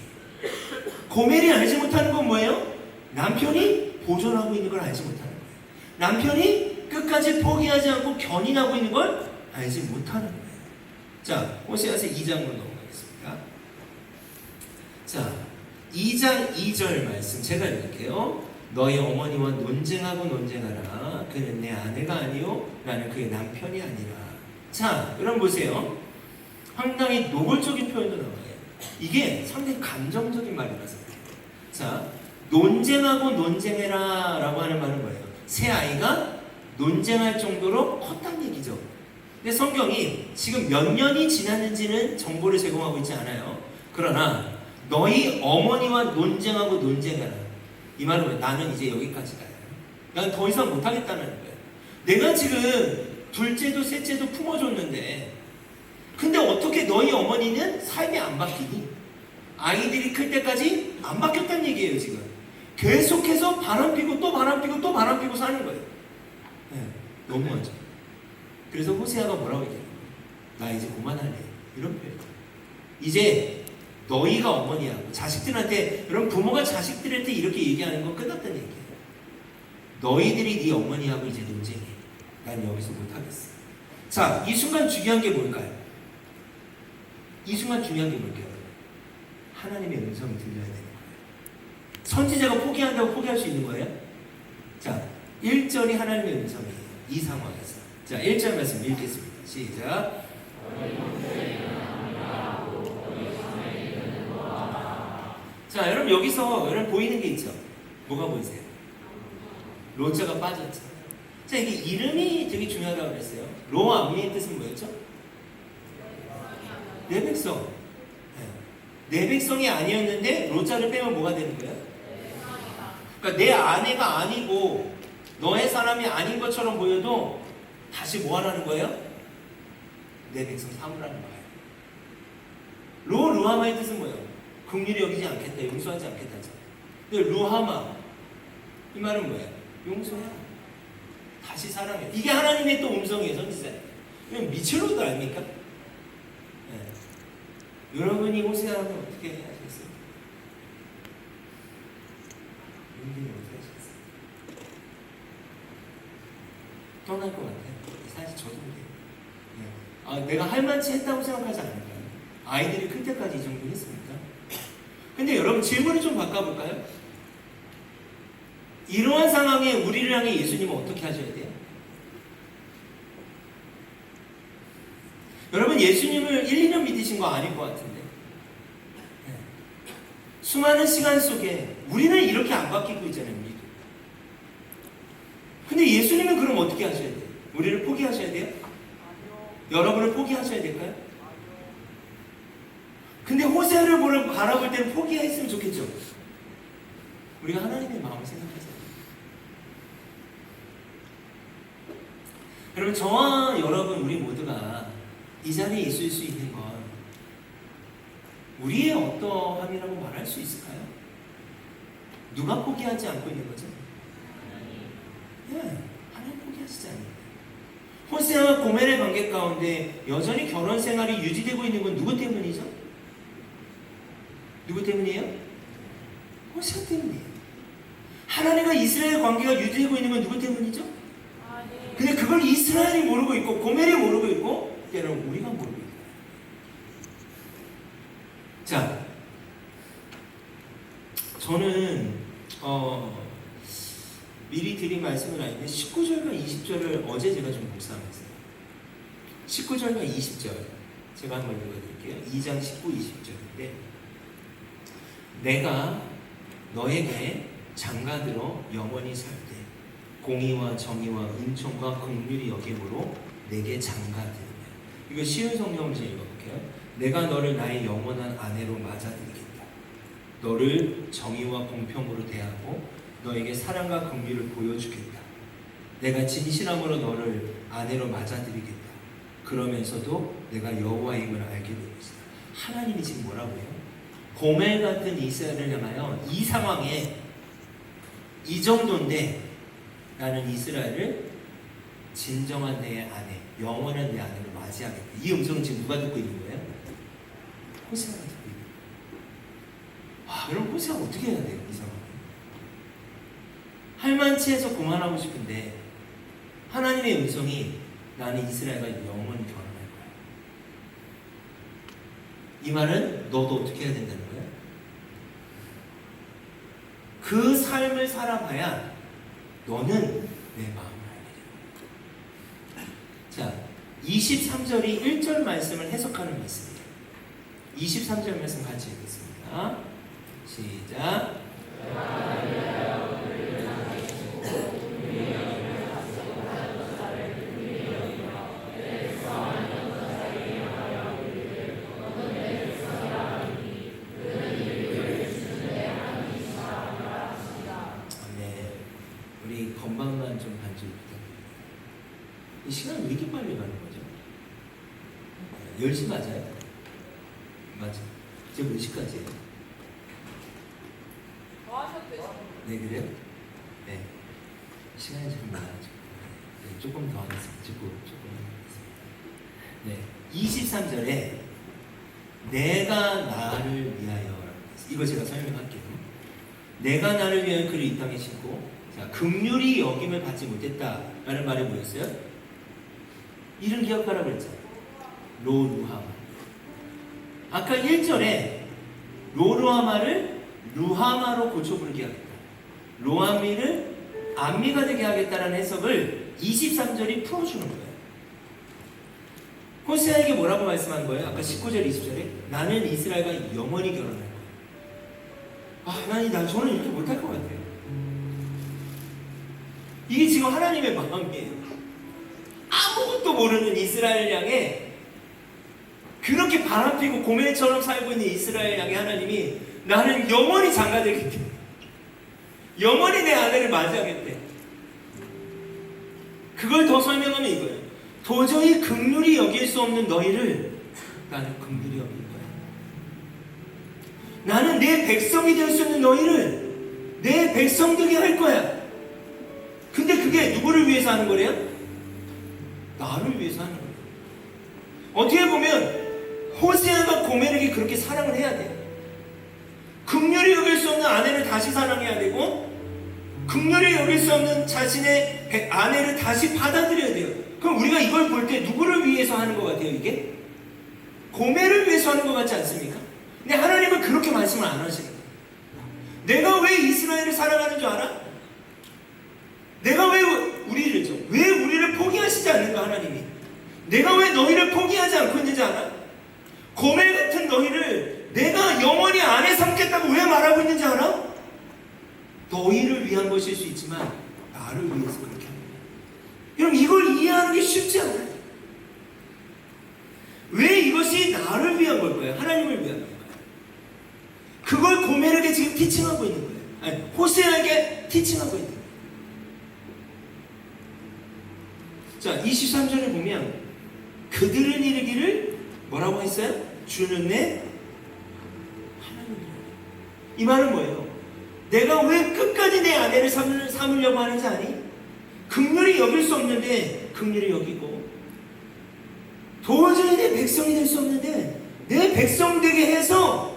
고멜이 알지 못하는 건 뭐예요? 남편이 보존하고 있는 걸 알지 못하는 거예요. 남편이 끝까지 포기하지 않고 견인하고 있는 걸 알지 못하는 거예요. 자, 호세아서 2장으로 넘어가겠습니다. 자, 2장 2절 말씀 제가 읽을게요. 너희 어머니와 논쟁하고 논쟁하라. 그는 내 아내가 아니요 나는 그의 남편이 아니라. 자, 여러분 보세요. 상당히 노골적인 표현도 나와요. 이게 상당히 감정적인 말이라서 그래요. 자, 논쟁하고 논쟁해라 라고 하는 말은 뭐예요? 새 아이가 논쟁할 정도로 컸다는 얘기죠. 근데 성경이 지금 몇 년이 지났는지는 정보를 제공하고 있지 않아요. 그러나 너희 어머니와 논쟁하고 논쟁해라. 이 말은 왜? 나는 이제 여기까지다. 난 더 이상 못하겠다는 거예요. 내가 지금 둘째도 셋째도 품어줬는데, 근데 어떻게 너희 어머니는 삶이 안 바뀌니? 아이들이 클 때까지 안 바뀌었다는 얘기예요. 지금 계속해서 바람피고 또 바람피고 또 바람피고 사는 거예요. 네, 너무하죠. 그래서 호세아가 뭐라고 얘기해요? 나 이제 그만할래. 이런 표현. 이제 너희가 어머니하고 자식들한테, 여러분 부모가 자식들한테 이렇게 얘기하는 건 끝났다는 얘기예요. 너희들이 네 어머니하고 이제 논쟁해. 난 여기서 못하겠어. 자, 이 순간 중요한 게 뭘까요? 이 순간 중요한 게 뭘까요? 하나님의 음성이 들려야 되는 거예요. 선지자가 포기한다고 포기할 수 있는 거예요? 자, 1절이 하나님의 음성이에요. 이 상황에서. 자, 1절 말씀 읽겠습니다. 시작. 자, 여러분 여기서 여러분 보이는 게 있죠? 뭐가 보이세요? 로자가 빠졌죠. 자, 이게 이름이 되게 중요하다고 그랬어요. 로아 암미의 뜻은 뭐였죠? 내 백성. 내 백성이 아니었는데 로자를 빼면 뭐가 되는 거예요? 그러니까 내 아내가 아니고 너의 사람이 아닌 것처럼 보여도 다시 뭐 하라는 거예요? 내 백성 삼으라는 거예요. 루하마의 뜻은 뭐예요? 긍휼히 여기지 않겠다, 용서하지 않겠다죠. 근데 루하마 이 말은 뭐예요? 용서해. 다시 사랑해. 이게 하나님의 또 음성이에요, 선지자. 이건 미첼로도 아닙니까? 네. 여러분이 호세아하면 어떻게 하시겠어요? 여러분이 어떻게 하시겠어요? 떠날 것 같아요. 사실 저도 그래요. 네. 아, 내가 할 만치 했다고 생각하지 않을까요? 아이들이 클 때까지 이 정도 했습니까? 근데 여러분 질문을 좀 바꿔볼까요? 이러한 상황에 우리를 향해 예수님은 어떻게 하셔야 돼요? 여러분 예수님을 1, 2년 믿으신 거 아닐 것 같은데, 네. 수많은 시간 속에 우리는 이렇게 안 바뀌고 있잖아요. 우리도. 근데 예수님은 그럼 어떻게 하셔야 돼요? 우리를 포기하셔야 돼요? 여러분을 포기하셔야 될까요? 근데 호세아를 바라볼 때는 포기했으면 좋겠죠. 우리가 하나님의 마음을 생각하잖아요. 여러분 저와 여러분 우리 모두가 이 자리에 있을 수 있는 건 우리의 어떠함이라고 말할 수 있을까요? 누가 포기하지 않고 있는 거죠? 네, 하나님 포기하시지 않아요. 호세아와 고멜의 관계 가운데 여전히 결혼 생활이 유지되고 있는 건 누구 때문이죠? 누구 때문이에요? 호세아 때문이에요. 하나님과 이스라엘 관계가 유지되고 있는 건 누구 때문이죠? 근데 그걸 이스라엘이 모르고 있고 고멜이 모르고 있고 때로는 우리가 모르고 있고. 자, 저는 미리 드린 말씀은 아닌데 19절과 20절을 어제 제가 좀 묵상했어요. 19절과 20절 제가 한번 읽어드릴게요. 2장 19, 20절인데 내가 너에게 장가들어 영원히 살되 공의와 정의와 은총과 긍휼이 여김으로 내게 장가들으며. 이거 쉬운 성경을 제가 읽어볼게요. 내가 너를 나의 영원한 아내로 맞아들이겠다. 너를 정의와 공평으로 대하고 너에게 사랑과 긍휼을 보여주겠다. 내가 진실함으로 너를 아내로 맞아들이겠다. 그러면서도 내가 여호와임을 알게 될 것이다. 하나님이 지금 뭐라고 해요? 고멜 같은 이스라엘을 향하여 이 상황에 이 정도인데 나는 이스라엘을 진정한 내 아내, 영원한 내 아내로 맞이하겠다. 이 음성은 지금 누가 듣고 있는 거예요? 호세아가 듣고 있는 거예요. 그럼 호세아가 어떻게 해야 돼요? 이 상황에 할만치 해서 그만하고 싶은데 하나님의 음성이 나는 이스라엘과 영원히 결혼할 거야. 이 말은 너도 어떻게 해야 된다는 거야? 그 삶을 살아봐야 너는 내 마음을 알게 됩니다. 자, 23절이 1절 말씀을 해석하는 말씀이에요. 23절 말씀 같이 읽겠습니다. 시작. 우리 건방만 좀 반주 부탁드립니다. 이 시간 왜 이렇게 빨리 가는 거죠? 10시 맞아요? 맞아. 이제 몇 시까지예요? 뭐 하셔도 되죠. 네, 그래요? 네. 시간이 좀 많아져. 네, 조금 더 하겠습니다. 조금 하겠습니다. 네. 23절에 내가 나를 위하여 이거 제가 설명할게요. 내가 나를 위하여 그를 이 땅에 심고 자, 긍휼히 여김을 받지 못했다라는 말이 뭐였어요? 이름 기억하라고 그랬잖아요. 로루하마. 아까 1절에 로루하마를 루하마로 고쳐 부르게 하겠다. 로하미를 암미가 되게 하겠다라는 해석을 23절이 풀어주는 거예요. 호세아에게 뭐라고 말씀한 거예요? 아까 19절, 20절에 나는 이스라엘과 영원히 결혼할 거예요. 하나님, 저는 이렇게 못할 것 같아요. 이게 지금 하나님의 마음이에요. 아무것도 모르는 이스라엘 향해 그렇게 바람피고 고멜처럼 살고 있는 이스라엘 향해 하나님이 나는 영원히 장가들겠대. 영원히 내 아내를 맞이하겠대. 그걸 더 설명하면 이거예요. 도저히 긍휼히 여길 수 없는 너희를 나는 긍휼히 여길 거야. 나는 내 백성이 될 수 있는 너희를 내 백성 되게 할 거야. 근데 그게 누구를 위해서 하는 거래요? 나를 위해서 하는 거예요. 어떻게 보면 호세아가 고멜에게 그렇게 사랑을 해야 돼요. 긍휼히 여길 수 없는 아내를 다시 사랑해야 되고 긍휼히 여길 수 없는 자신의 아내를 다시 받아들여야 돼요. 그럼 우리가 이걸 볼 때 누구를 위해서 하는 것 같아요? 이게? 고멜을 위해서 하는 것 같지 않습니까? 근데 하나님은 그렇게 말씀을 안 하시는 거예요. 내가 왜 이스라엘을 사랑하는 줄 알아? 내가 왜 우리를 포기하시지 않는가 하나님이? 내가 왜 너희를 포기하지 않고 있는지 알아? 고멜 같은 너희를 내가 영원히 아내 삼겠다고 왜 말하고 있는지 알아? 너희를 위한 것일 수 있지만 나를 위해서 그렇게 합니다. 여러분 이걸 이해하는 게 쉽지 않아요. 왜 이것이 나를 위한 걸까요? 하나님을 위한 걸까요? 그걸 고멜에게 지금 티칭하고 있는 거예요. 아니, 호세아에게 티칭하고 있는 거예요. 자, 23절에 보면 그들은 이르기를 뭐라고 했어요? 주는 내 하나님이라. 이 말은 뭐예요? 내가 왜 끝까지 내 아내를 삼으려고 하는지 아니? 긍휼히 여길 수 없는데 긍휼히 여기고 도저히 내 백성이 될 수 없는데 내 백성 되게 해서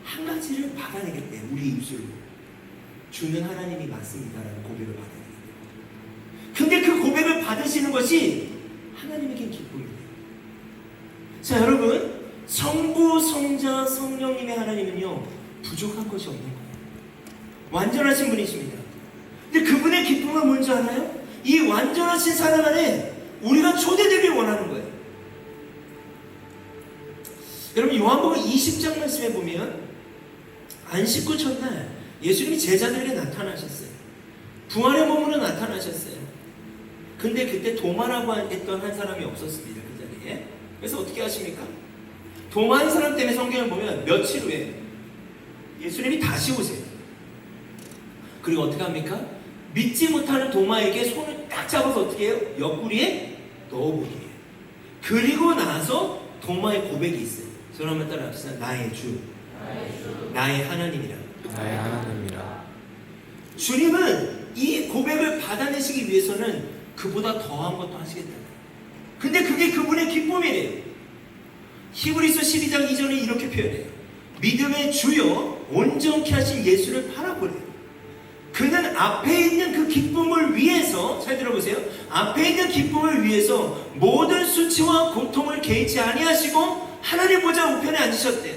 한 가지를 받아내겠대. 우리 입술로 주는 하나님이 맞습니다라는 고백을 받아내겠대. 근데 그 고백을 받으시는 것이 하나님에겐 기쁨이에요. 자, 여러분, 성부, 성자, 성령님의 하나님은요 부족한 것이 없는 거예요. 완전하신 분이십니다. 근데 그분의 기쁨은 뭔지 알아요? 이 완전하신 사랑 안에 우리가 초대되길 원하는 거예요. 여러분, 요한복음 20장 말씀에 보면 안식구 첫날 예수님이 제자들에게 나타나셨어요. 부활의 몸으로 나타나셨어요. 근데 그때 도마라고 했던 한 사람이 없었습니다. 그 자리에. 그래서 어떻게 하십니까? 도마의 사람 때문에 성경을 보면 며칠 후에 예수님이 다시 오세요. 그리고 어떻게 합니까? 믿지 못하는 도마에게 손을 딱 잡아서 어떻게 해요? 옆구리에 넣어보게 해요. 그리고 나서 도마의 고백이 있어요. 저를 한번 따라 합시다. 나의 주, 나의 하나님이라. 나의 하나님이라. 주님은 이 고백을 받아내시기 위해서는 그보다 더한 것도 하시겠다. 근데 그게 그분의 기쁨이래요. 히브리서 12장 2절에 이렇게 표현해요. 믿음의 주여 온전케 하신 예수를 바라보래요. 그는 앞에 있는 그 기쁨을 위해서, 잘 들어보세요. 앞에 있는 기쁨을 위해서 모든 수치와 고통을 개의치 아니하시고 하나님 보좌 우편에 앉으셨대요.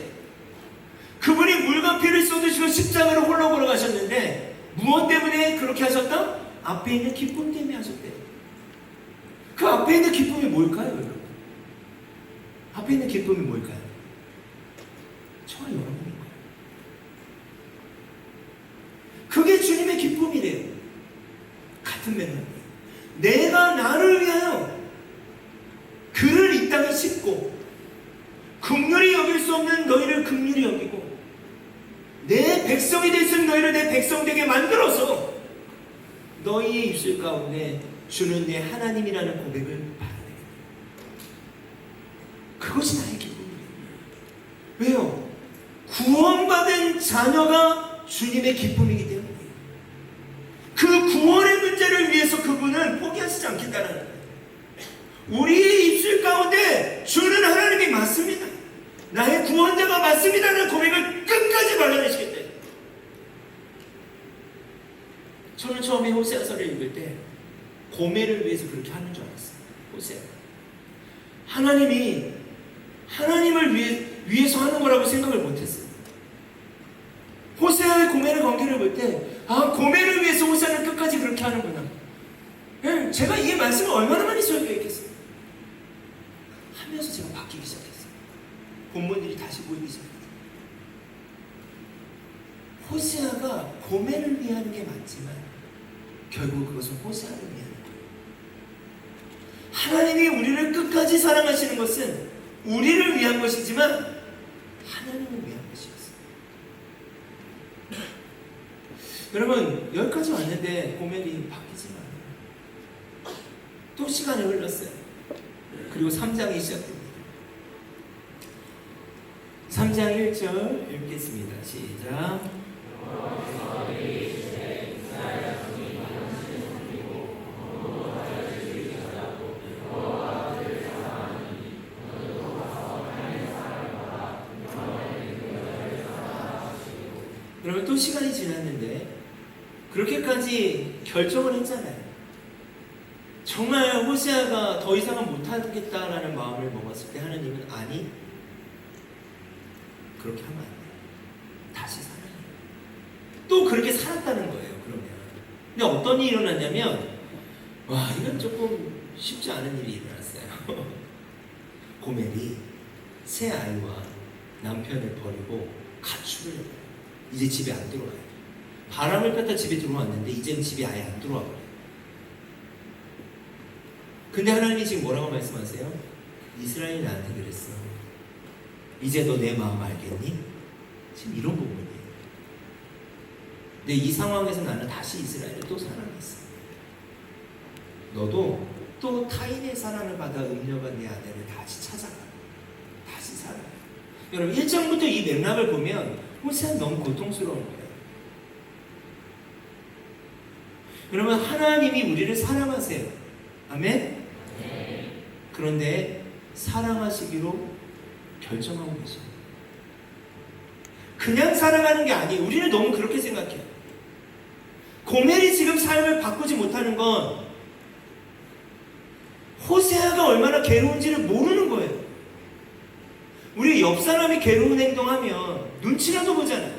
그분이 물과 피를 쏟으시고 십자가로 홀로 걸어가셨는데 무엇 때문에 그렇게 하셨다? 앞에 있는 기쁨 때문에 하셨대요. 그 앞에 있는 기쁨이 뭘까요, 여러분? 앞에 있는 기쁨이 뭘까요? 저와 여러분인 거예요. 그게 주님의 기쁨이래요. 같은 맥락이에요. 내가 나를 위하여 그를 이 땅에 싣고 긍휼히 여길 수 없는 너희를 긍휼히 여기고 내 백성이 됐으면 너희를 내 백성 되게 만들어서 너희의 입술 가운데 주는 내 하나님이라는 고백을 받아내겠다. 그것이 나의 기쁨이에요. 왜요? 구원받은 자녀가 주님의 기쁨이기 때문이에요. 그 구원의 문제를 위해서 그분은 포기하시지 않겠다는 거예요. 우리의 입술 가운데 주는 하나님이 맞습니다. 나의 구원자가 맞습니다라는 고백을 끝까지 발라내시겠대요. 저는 처음에 호세아서를 읽을 때 고멜을 위해서 그렇게 하는 줄 알았어요. 호세아. 하나님이 하나님을 위해서 하는 거라고 생각을 못했어요. 호세아의 고멜의 관계를 볼 때, 아, 고멜을 위해서 호세아는 끝까지 그렇게 하는구나. 네, 제가 이 말씀을 얼마나 많이 설교했겠어요. 하면서 제가 바뀌기 시작했어요. 본문들이 다시 보이기 시작했어요. 호세아가 고멜을 위하는 게 맞지만 결국 그것은 호세아를 위하는 거예요. 하나님이 우리를 끝까지 사랑하시는 것은 우리를 위한 것이지만 하나님을 위한 것이었어요. 여러분, 여기까지 왔는데 고멜이 바뀌지 않아요. 또 시간이 흘렀어요. 그리고 3장이 시작됩니다. 3장 1절 읽겠습니다. 시작. 여러분, 또 시간이 지났는데 그렇게까지 결정을 했잖아요. 정말 호세아가 더 이상은 못하겠다라는 마음을 먹었을 때 하나님은 아니, 그렇게 하면 안 돼. 다시 살아요. 또 그렇게 살았다는 거예요. 그러면. 근데 어떤 일이 일어났냐면, 와, 이건 조금 쉽지 않은 일이 일어났어요. 고멜이 새 아이와 남편을 버리고 가출을 해요. 이제 집에 안 들어와요. 바람을 폈다 집에 들어왔는데 이제는 집에 아예 안 들어와 버려요. 근데 하나님이 지금 뭐라고 말씀하세요? 이스라엘이 나한테 그랬어. 이제 너 내 마음 알겠니? 지금 이런 부분이에요. 근데 이 상황에서 나는 다시 이스라엘을 또 사랑했어. 너도 또 타인의 사랑을 받아 음녀간 내 아내를 다시 찾아가. 다시 살아. 여러분, 1장부터 이 맥락을 보면 호세아는 너무 고통스러운 거예요. 여러분, 하나님이 우리를 사랑하세요. 아멘? 그런데 사랑하시기로 결정하고 계세요. 그냥 사랑하는 게 아니에요. 우리는 너무 그렇게 생각해요. 고멜이 지금 삶을 바꾸지 못하는 건 호세아가 얼마나 괴로운지를 모르는 거예요. 우리 옆 사람이 괴로운 행동하면 눈치라도 보잖아요.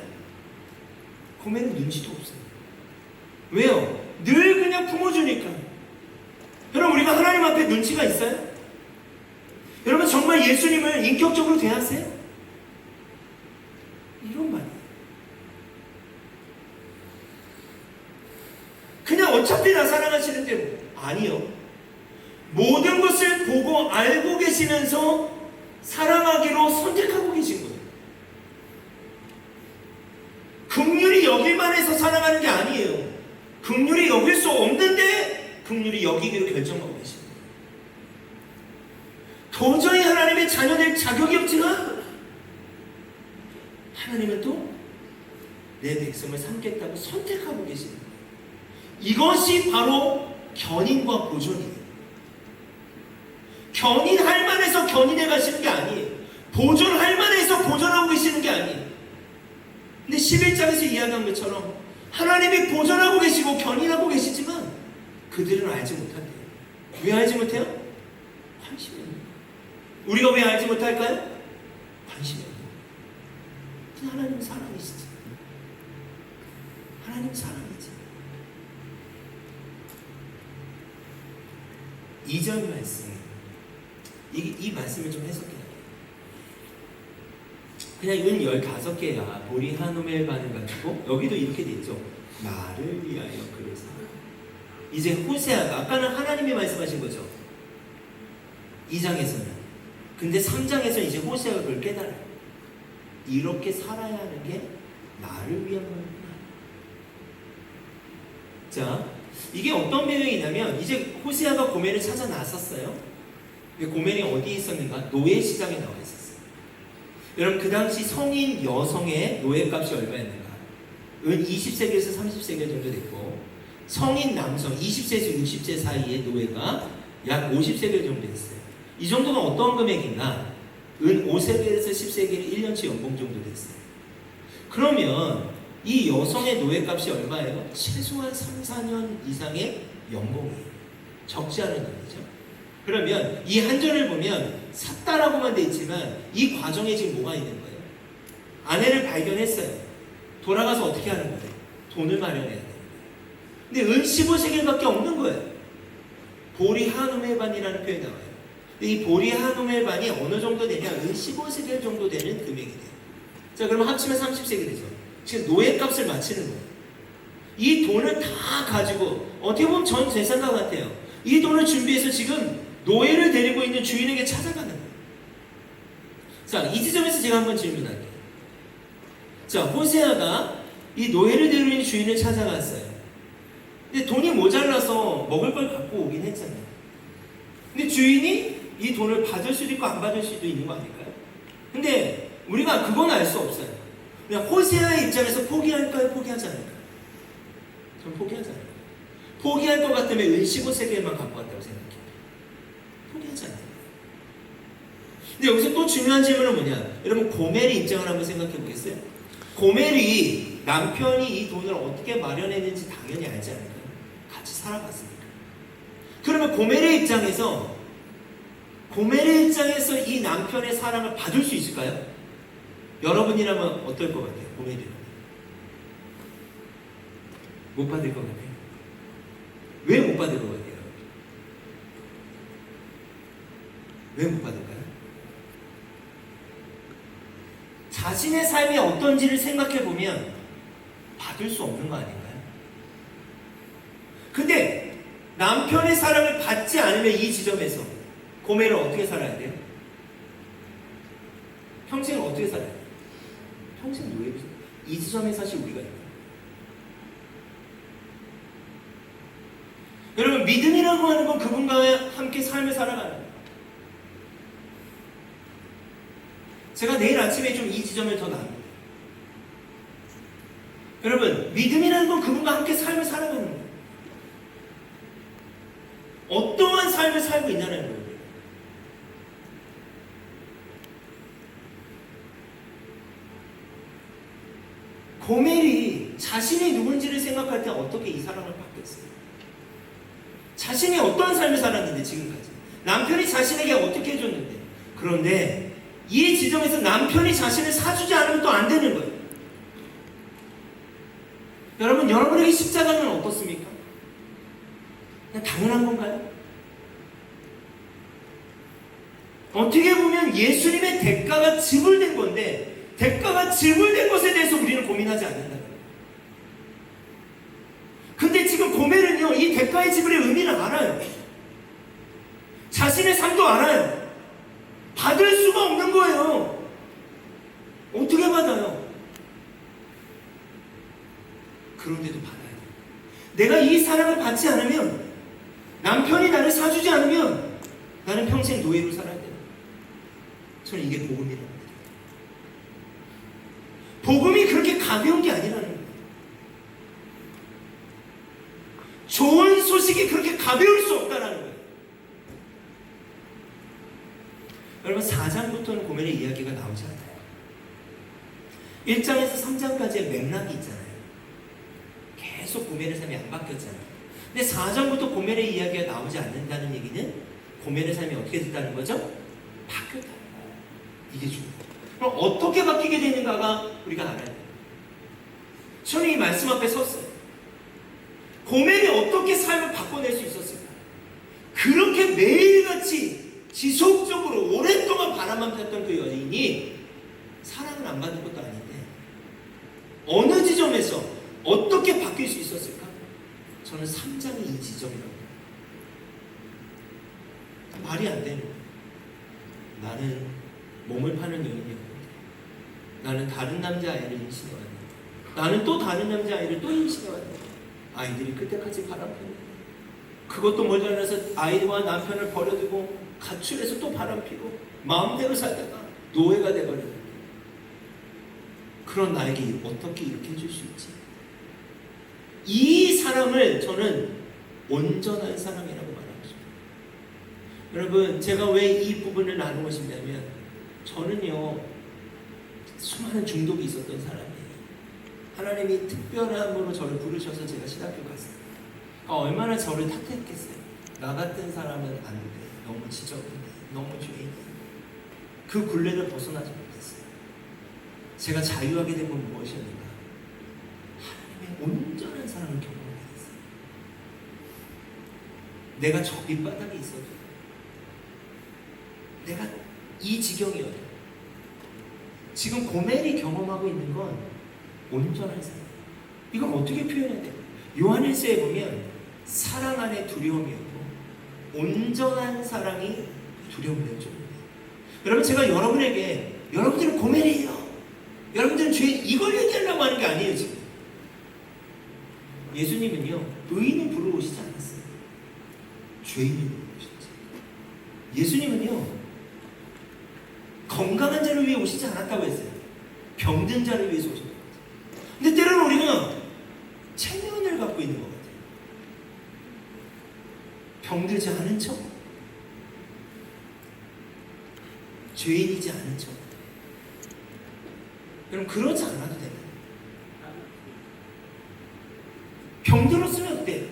고멜은 눈치도 없어요. 왜요? 늘 그냥 품어주니까. 여러분, 우리가 하나님 앞에 눈치가 있어요? 여러분, 정말 예수님을 인격적으로 대하세요? 이런 말이에요. 그냥 어차피 나 사랑하시는데 뭐. 아니요. 모든 것을 보고 알고 계시면서 사랑하기로 선택하고 계신 거예요. 긍휼히 여길만 해서 사랑하는 게 아니에요. 긍휼히 여길 수 없는데 긍휼히 여기기로 결정하고 계신 거예요. 도저히 하나님의 자녀될 자격이 없지만 하나님은 또 내 백성을 삼겠다고 선택하고 계시는 거예요. 이것이 바로 견인과 보존이에요. 견인할 만해서 견인해 가시는 게 아니에요. 보존할 만해서 보존하고 계시는 게 아니에요. 근데 11장에서 이야기한 것처럼 하나님이 보존하고 계시고 견인하고 계시지만 그들은 알지 못한대요. 왜 알지 못해요? 관심이 없는 거예요. 우리가 왜 알지 못할까요? 관심이 없는 거예요. 그냥 하나님은 사랑이시지. 하나님은 사랑이지. 2절 말씀, 이 말씀을 좀 해석해야 돼요. 그냥 은 15개야. 보리 하노멜반을 가지고 여기도 이렇게 돼 있죠. 나를 위하여 그를 사랑. 이제 호세아가 아까는 하나님이 말씀하신 거죠. 2장에서는. 근데 3장에서 이제 호세아가 그걸 깨달아요. 이렇게 살아야 하는 게 나를 위한 거구나. 자, 이게 어떤 배경이냐면 이제 호세아가 고멜을 찾아 나섰어요. 고멜이 어디에 있었는가? 노예 시장에 나와 있었어요. 여러분 그 당시 성인 여성의 노예값이 얼마였는가? 은 20세겔에서 30세겔 정도 됐고 성인 남성 20세에서 60세 사이의 노예가 약 50세겔 정도 됐어요. 이 정도는 어떤 금액인가? 은 5세겔에서 10세겔이 1년치 연봉 정도 됐어요. 그러면 이 여성의 노예값이 얼마예요? 최소한 3, 4년 이상의 연봉이에요. 적지 않은 돈이죠. 그러면 이 한 절을 보면 샀다라고만 돼 있지만 이 과정에 지금 뭐가 있는 거예요? 아내를 발견했어요. 돌아가서 어떻게 하는 거예요? 돈을 마련해야 되는 거예요. 근데 은 15세겔밖에 없는 거예요. 보리 한우멜반이라는 표현이 나와요. 근데 이 보리 한우멜반이 어느 정도 되냐? 은 15세겔 정도 되는 금액이 돼요. 자, 그러면 합치면 30세겔이죠. 지금 노예값을 맞추는 거예요. 이 돈을 다 가지고 어떻게 보면 전 재산과 같아요. 이 돈을 준비해서 지금 노예를 데리고 있는 주인에게 찾아가는 거예요. 자, 이 지점에서 제가 한번 질문할게요. 자, 호세아가 이 노예를 데리고 있는 주인을 찾아갔어요. 근데 돈이 모자라서 먹을 걸 갖고 오긴 했잖아요. 근데 주인이 이 돈을 받을 수도 있고 안 받을 수도 있는 거 아닐까요? 근데 우리가 그건 알 수 없어요. 그냥 호세아의 입장에서 포기할까요? 포기하지 않을까요? 전 포기하지 않아요. 포기할 것 같으면 은 15세겔만 갖고 왔다고 생각해요. 포기하지 않아요. 근데 여기서 또 중요한 질문은 뭐냐? 여러분 고멜의 입장을 한번 생각해 보겠어요? 고멜이 남편이 이 돈을 어떻게 마련했는지 당연히 알지 않을까요? 같이 살아갔으니까. 그러면 고멜의 입장에서 이 남편의 사랑을 받을 수 있을까요? 여러분이라면 어떨 것 같아요? 고멜이라면 못 받을 것 같아요. 왜 못 받을 것 같아요? 왜 못 받을까요? 자신의 삶이 어떤지를 생각해 보면 받을 수 없는 거 아닌가요? 근데 남편의 사랑을 받지 않으면 이 지점에서 고멜은 어떻게 살아야 돼요? 평생을 어떻게 살아야 돼요? 평생 노예죠. 이 지점에 사실 우리가 있어요. 여러분 믿음이라고 하는 건 그분과 함께 삶을 살아가는 거예요. 제가 내일 아침에 좀 이 지점을 더 나눕니다. 여러분 믿음이라는 건 그분과 함께 삶을 살아가는 거예요. 어떠한 삶을 살고 있냐는 거예요. 고멜이 자신이 누군지를 생각할 때 어떻게 이 사랑을 받겠어요? 자신이 어떤 삶을 살았는데 지금까지 남편이 자신에게 어떻게 해줬는데 그런데 이 지점에서 남편이 자신을 사주지 않으면 또 안 되는 거예요. 여러분 여러분에게 십자가는 어떻습니까? 그냥 당연한 건가요? 어떻게 보면 예수님의 대가가 지불된 건데 대가가 지불된 것에 대해서 우리는 고민하지 않는다. 근데 지금 고멜은요 이 대가의 지불의 의미를 알아요. 자신의 삶도 알아요. 받을 수가 없는 거예요. 어떻게 받아요? 그런데도 받아야 돼요. 내가 이 사랑을 받지 않으면, 남편이 나를 사주지 않으면 나는 평생 노예로 살아야 돼요. 저는 이게 복음이라는 거예요. 복음이 그렇게 가벼운 게 아니라는 거예요. 좋은 소식이 그렇게 가벼울 수 없다는 거예요. 여러분 4장부터는 고멜의 이야기가 나오지 않아요. 1장에서 3장까지의 맥락이 있잖아요. 계속 고멜의 삶이 안 바뀌었잖아요. 근데 4장부터 고멜의 이야기가 나오지 않는다는 얘기는 고멜의 삶이 어떻게 됐다는 거죠? 바뀌었다는 거예요. 이게 중요해요. 그럼 어떻게 바뀌게 되는가가 우리가 알아야 돼요. 저는 이 말씀 앞에 섰어요. 고멜이 어떻게 삶을 바꿔낼 수 있었을까? 그렇게 매일같이 지속적으로 오랫동안 바람만 폈던 그 여인이 사랑을 안 받는 것도 아닌데 어느 지점에서 어떻게 바뀔 수 있었을까? 저는 3장이 이 지점이라고 해요. 말이 안 되는 거예요. 나는 몸을 파는 여인이었는데, 나는 다른 남자아이를 임신해 왔는데, 나는 또 다른 남자아이를 또 임신해 왔는데, 아이들이 그때까지 바람폈는데, 그것도 모자라서 아이와 남편을 버려두고 가출해서 또 바람피고 마음대로 살다가 노예가 돼버렸는데, 그런 나에게 어떻게 이렇게 해줄 수 있지? 이 사람을 저는 온전한 사랑이라고 말하고 싶어요. 여러분, 제가 왜 이 부분을 나누고 싶냐면, 저는요 수많은 중독이 있었던 사람이에요. 하나님이 특별함으로 저를 부르셔서 제가 신학교 갔어요. 얼마나 저를 탓했겠어요. 나 같은 사람은 안 돼, 너무 지적인데, 너무 죄인이야. 그 굴레를 벗어나지 못했어요. 제가 자유하게 된 건 무엇이었는가? 하나님의 온전한 사랑을 경험하게 됐어요. 내가 저 밑바닥에 있어도, 내가 이 지경이어도, 지금 고멜이 경험하고 있는 건 온전한 사랑. 이건 어떻게 표현해야 돼요? 요한일서에 보면 사랑 안에 두려움이었고 온전한 사랑이 두려움을 해줍니다. 여러분, 제가 여러분에게 여러분들은 고멜이에요, 여러분들은 죄인, 이걸 얘기하려고 하는 게 아니에요. 지금 예수님은요 의인을 부르시지 않았어요. 죄인을 부르셨지. 예수님은요 건강한 자를 위해 오시지 않았다고 했어요. 병든 자를 위해서 오셨다고 했어요. 근데 때로는 우리가 체면을 갖고 있는 것 같아요. 병들지 않은 척, 죄인이지 않은 척. 여러분, 그러지 않아도 돼요. 병들었으면 어때요?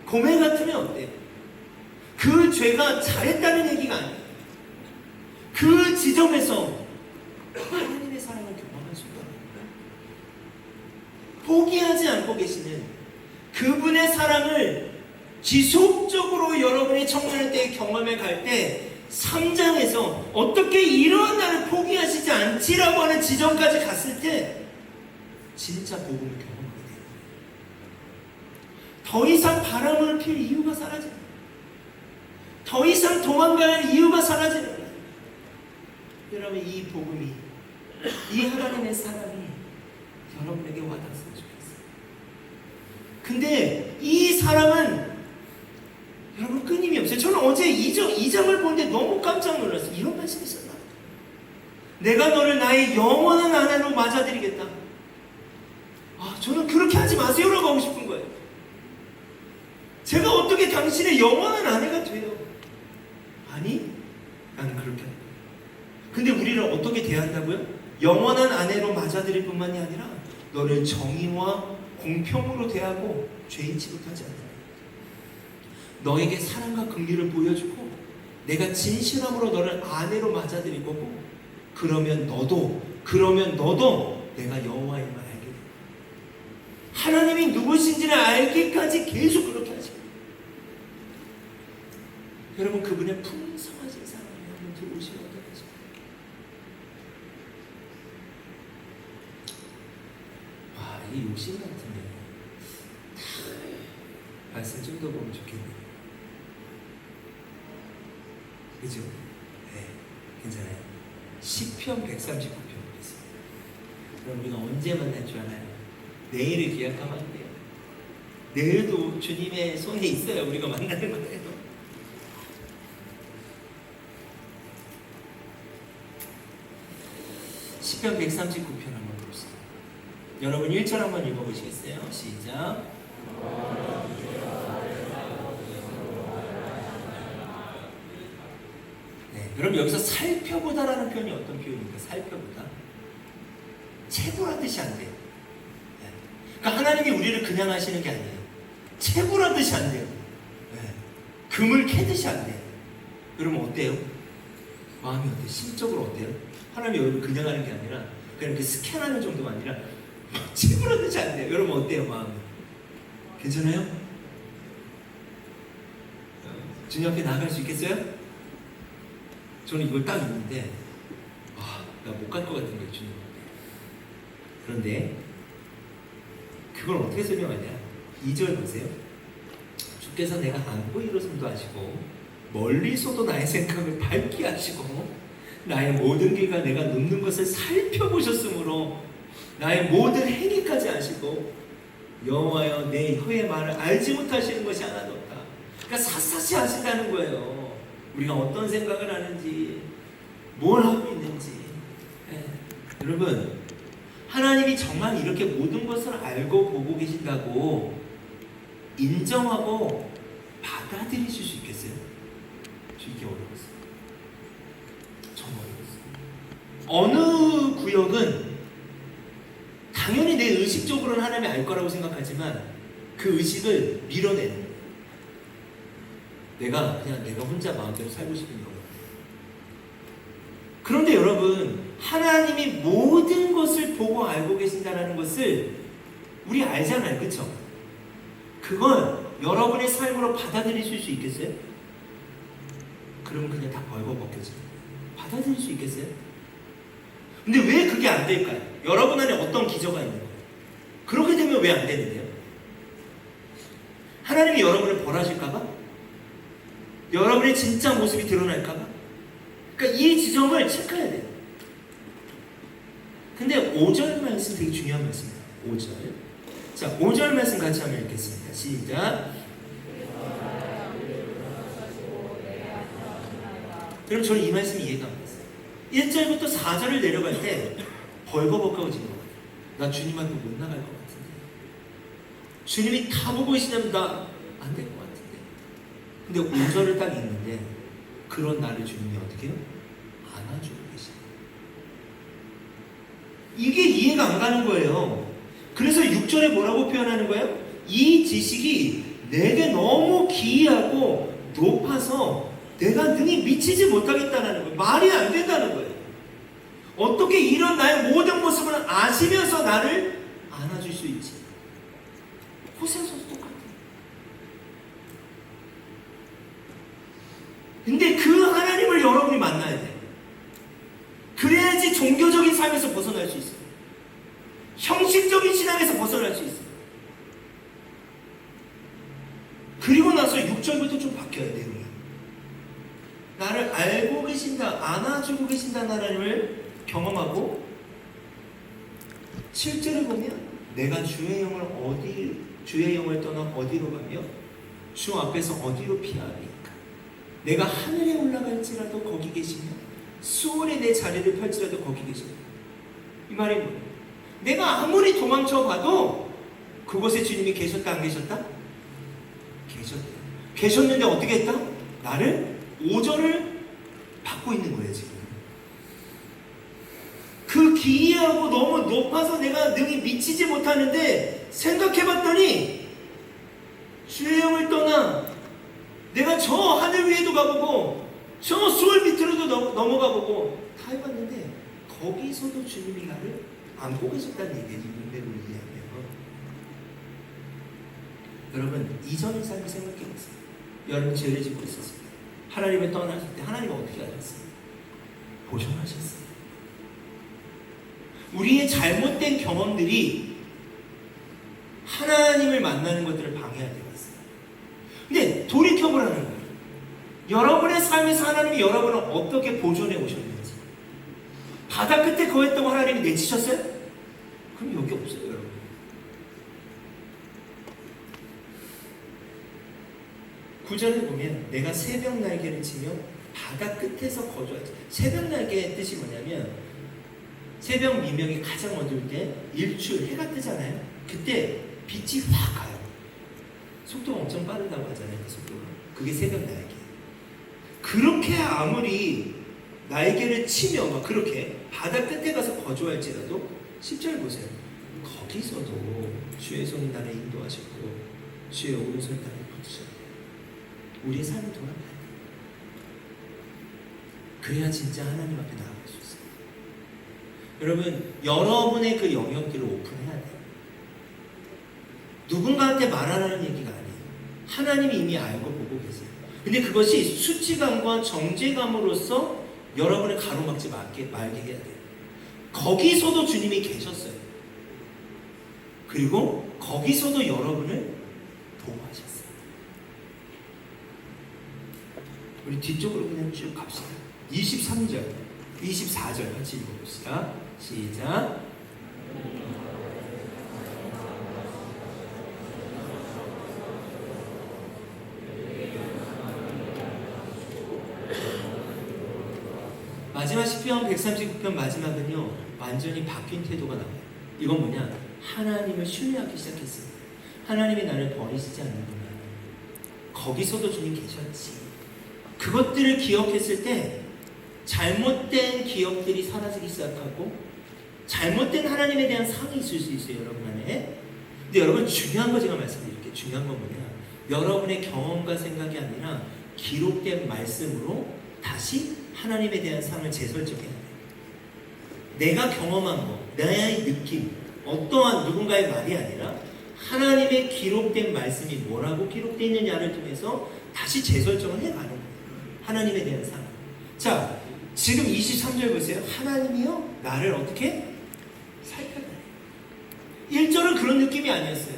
고멜 같으면 어때요? 그 죄가 잘했다는 얘기가 아니에요. 그 지점에서 하나님의 사랑을 경험할 수 있다는 거예요. 포기하지 않고 계시는 그분의 사랑을 지속적으로 여러분의 청년의 때에 경험해 갈 때 3장에서 어떻게 이런 나를 포기하시지 않지라고 하는 지점까지 갔을 때 진짜 복음을 경험하게 돼요. 더 이상 바람을 필 이유가 사라져요. 더 이상 도망갈 이유가 사라지는 거예요. 여러분, 이 복음이, 이 하나님의 사랑이 여러분에게 와닿았으면 좋겠어요. 근데 이 사랑은 여러분 끊임이 없어요. 저는 어제 2장을 보는데 너무 깜짝 놀랐어요. 이런 말씀이 있었나? 내가 너를 나의 영원한 아내로 맞아들이겠다. 저는 그렇게 하지 마세요라고 하고 싶은 거예요. 제가 어떻게 당신의 영원한 아내가 돼요? 아니, 나는 그렇게 할 거예요. 근데 우리를 어떻게 대한다고요? 영원한 아내로 맞아들일 뿐만이 아니라 너를 정의와 공평으로 대하고 죄인 취급하지 않는다. 너에게 사랑과 긍휼을 보여주고 내가 진실함으로 너를 아내로 맞아들일 거고, 그러면 너도 내가 여호와임을 알게 돼. 하나님이 누구신지를 알기까지 계속 그렇게 하십니다. 여러분, 그분의 풍성하신 사랑을 한번 들어오시면 어떠겠습니까? 이 욕심 같은데 말씀 좀 더 보면 좋겠네요. 그죠? 네. 괜찮아요. 시편 139편 보겠습니다. 그럼 우리가 언제 만날 줄 알아요? 내일을 기약하면 안 돼요. 내일도 주님의 손에 있어요. 우리가 만나는 거예요. 시편 139편 한번 봅시다. 여러분 1절 한번 읽어보시겠어요? 시작. 네, 그럼 여기서 살펴보다라는 표현이 어떤 표현입니까? 살펴보다. 채굴하듯이 안 돼요. 네. 그러니까 하나님이 우리를 그냥 하시는 게 아니에요. 채굴하듯이 안 돼요. 네. 금을 캐듯이 안 돼요. 여러분 어때요? 마음이 어때요? 심적으로 어때요? 하나님이 여러분 그냥 하는 게 아니라 그냥 이렇게 스캔하는 정도가 아니라 막 채굴하듯이 안 돼요. 여러분 어때요? 마음이? 괜찮아요? 주님 앞에 나아갈 수 있겠어요? 저는 이걸 딱 읽는데 나 못 갈 것 같은 거예요. 주님 앞에. 그런데 그걸 어떻게 설명하냐? 2절 보세요. 주께서 내가 안 보이로서도 아시고 멀리서도 나의 생각을 밝게 하시고 나의 모든 길과 내가 눕는 것을 살펴보셨으므로 나의 모든 행위까지 아시고 여호와여 내 혀의 말을 알지 못하시는 것이 하나도 없다. 그러니까 샅샅이 아신다는 거예요. 우리가 어떤 생각을 하는지 뭘 하고 있는지. 여러분 하나님이 정말 이렇게 모든 것을 알고 보고 계신다고 인정하고 받아들이실 수 있겠어요? 저 이게 어려웠어요. 정말 어려웠어요. 어느 구역은 당연히 내 의식적으로는 하나님이 알 거라고 생각하지만 그 의식을 밀어내는 거예요. 내가 혼자 마음대로 살고 싶은 거예요. 그런데 여러분 하나님이 모든 것을 보고 알고 계신다는 것을 우리 알잖아요. 그렇죠? 그걸 여러분의 삶으로 받아들이실 수 있겠어요? 그러면 그냥 다 벌거벗겨져요. 받아들일 수 있겠어요? 근데 왜 그게 안 될까요? 여러분 안에 어떤 기저가 있는 거예요? 그렇게 되면 왜 안 되는데요? 하나님이 여러분을 벌하실까봐? 여러분의 진짜 모습이 드러날까봐? 그러니까 이 지점을 체크해야 돼요. 근데 5절 말씀 되게 중요한 말씀이에요. 5절. 자, 5절 말씀 같이 한번 읽겠습니다. 시작. 그럼 저는 이 말씀이 이해가 안 됐어요. 1절부터 4절을 내려갈 때 벌거벗겨지는 것 같아요. 나 주님 앞에 못 나갈 것 같은데. 주님이 다 보고 계시냐면 나 안 될 것 같은데. 근데 5절을 딱 읽는데 그런 나를 주님이 어떻게 해요? 안아주고 계시네요. 이게 이해가 안 가는 거예요. 그래서 6절에 뭐라고 표현하는 거예요? 이 지식이 내게 너무 기이하고 높아서 내가 능히 미치지 못하겠다는 거예요. 말이 안 된다는 거예요. 어떻게 이런 나의 모든 모습을 아시면서 나를 안아줄 수 있지? 호세아서도 똑같아요. 근데 그 하나님을 여러분이 만나야 돼요. 그래야지 종교적인 삶에서 벗어날 수 있어요. 형식적인 신앙에서 벗어날 수 있어요. 그리고 나서 6절부터 좀 바뀌어야 돼요. 나를 알고 계신다, 안아주고 계신다는 하나님을 경험하고 실제로 보면 내가 주의 영을 떠나 어디로 가며 주 앞에서 어디로 피하리까? 내가 하늘에 올라갈지라도 거기 계시며 수월에 내 자리를 펼지라도 거기 계시며. 이 말이 뭐예요? 내가 아무리 도망쳐 봐도 그곳에 주님이 계셨다 안 계셨다? 계셨다. 계셨는데 어떻게 했다? 나를 5절을 받고 있는 거예요. 지금 그 기이하고 너무 높아서 내가 능히 미치지 못하는데 생각해봤더니 주의 영을 떠나 내가 저 하늘 위에도 가보고 저 수월 밑으로도 넘어가보고 다 해봤는데 거기서도 주님이 나를 안고 계셨다는 얘기예요. 문맥으로 이해하면. 여러분 이전의 삶을 생각해보세요. 여러분 죄를 짓고 있었습니다. 하나님을 떠나실 때 하나님은 어떻게 하셨어요? 보존하셨어요. 우리의 잘못된 경험들이 하나님을 만나는 것들을 방해하게 됐어요. 근데 돌이켜보라는 거예요. 여러분의 삶에서 하나님이 여러분을 어떻게 보존해 오셨는지. 바다 끝에 거했다고 하나님이 내치셨어요? 그럼 여기 없어요, 여러분. 구절에 보면 내가 새벽 날개를 치며 바다 끝에서 거주하지. 새벽 날개의 뜻이 뭐냐면 새벽 미명이 가장 어두울 때 일출 해가 뜨잖아요. 그때 빛이 확 가요. 속도가 엄청 빠르다고 하잖아요. 그 속도가. 그게 새벽 날개. 그렇게 아무리 날개를 치며 막 그렇게 바다 끝에 가서 거주할지라도 10절 보세요. 거기서도 주의 손이 나를 인도하셨고 주의 오른손이 나를 붙으셨고 우리의 삶을 돌아봐야 돼요. 그래야 진짜 하나님 앞에 나아갈 수 있어요. 여러분, 여러분의 그 영역들을 오픈해야 돼요. 누군가한테 말하라는 얘기가 아니에요. 하나님이 이미 알고 보고 계세요. 근데 그것이 수치감과 정죄감으로써 여러분을 가로막지 말게 해야 돼요. 거기서도 주님이 계셨어요. 그리고 거기서도 여러분을 보호하셨어요. 우리 뒤쪽으로 그냥 쭉 갑시다. 23절, 24절 같이 읽어봅시다. 시작. 마지막 시편 139편 마지막은요 완전히 바뀐 태도가 나와요. 이건 뭐냐? 하나님을 신뢰하기 시작했어요. 하나님이 나를 버리시지 않는구나. 거기서도 주님 계셨지. 그것들을 기억했을 때 잘못된 기억들이 사라지기 시작하고 잘못된 하나님에 대한 상이 있을 수 있어요, 여러분 안에. 근데 여러분 중요한 거 제가 말씀드릴게요. 중요한 건 뭐냐? 여러분의 경험과 생각이 아니라 기록된 말씀으로 다시 하나님에 대한 상을 재설정해야 돼요. 내가 경험한 거, 나의 느낌, 어떠한 누군가의 말이 아니라 하나님의 기록된 말씀이 뭐라고 기록되어 있느냐를 통해서 다시 재설정을 해가는 거예요. 하나님에 대한 상. 자, 지금 23절 보세요. 하나님이요? 나를 어떻게? 살펴봐요. 1절은 그런 느낌이 아니었어요.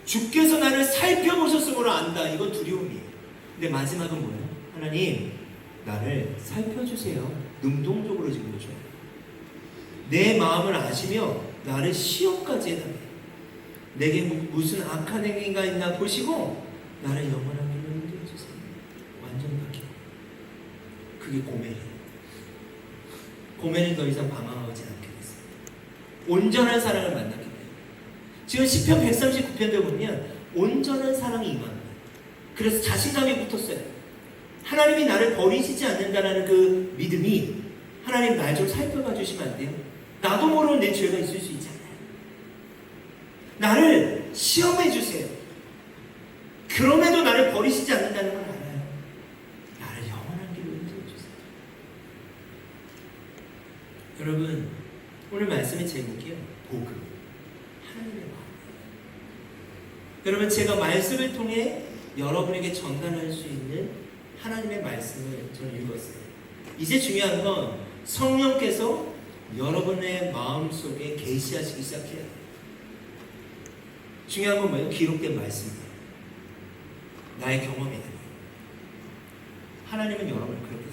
주께서 나를 살펴보셨으므로 안다. 이건 두려움이에요. 근데 마지막은 뭐예요? 하나님, 나를 살펴주세요. 능동적으로 지금 그러죠. 내 마음을 아시며 나를 시험까지 해달래요. 내게 무슨 악한 행위가 있나 보시고 나를 영원한 길로 인도해 주세요. 완전히 바뀌고. 그게 고멜이에요. 고멜은 더 이상 방황하지 않게 됐어요. 온전한 사랑을 만나게 돼요. 지금 시편 139편도 보면 온전한 사랑이 임한 거예요. 그래서 자신감이 붙었어요. 하나님이 나를 버리시지 않는다는 그 믿음이 하나님 날 좀 살펴봐 주시면 안 돼요? 나도 모르는 내 죄가 있을 수 있잖아요. 나를 시험해 주세요. 그럼에도 나를 버리시지 않는다는 걸 알아요. 나를 영원한 길로 인도해 주세요. 여러분, 오늘 말씀의 제목이요. 복음. 하나님의 마음. 여러분, 제가 말씀을 통해 여러분에게 전달할 수 있는 하나님의 말씀을 저는 읽었어요. 이제 중요한 건 성령께서 여러분의 마음속에 계시하시기 시작해야 돼요. 중요한 건 뭐예요? 기록된 말씀이에요. 나의 경험이 아니에요. 하나님은 여러분을 그렇게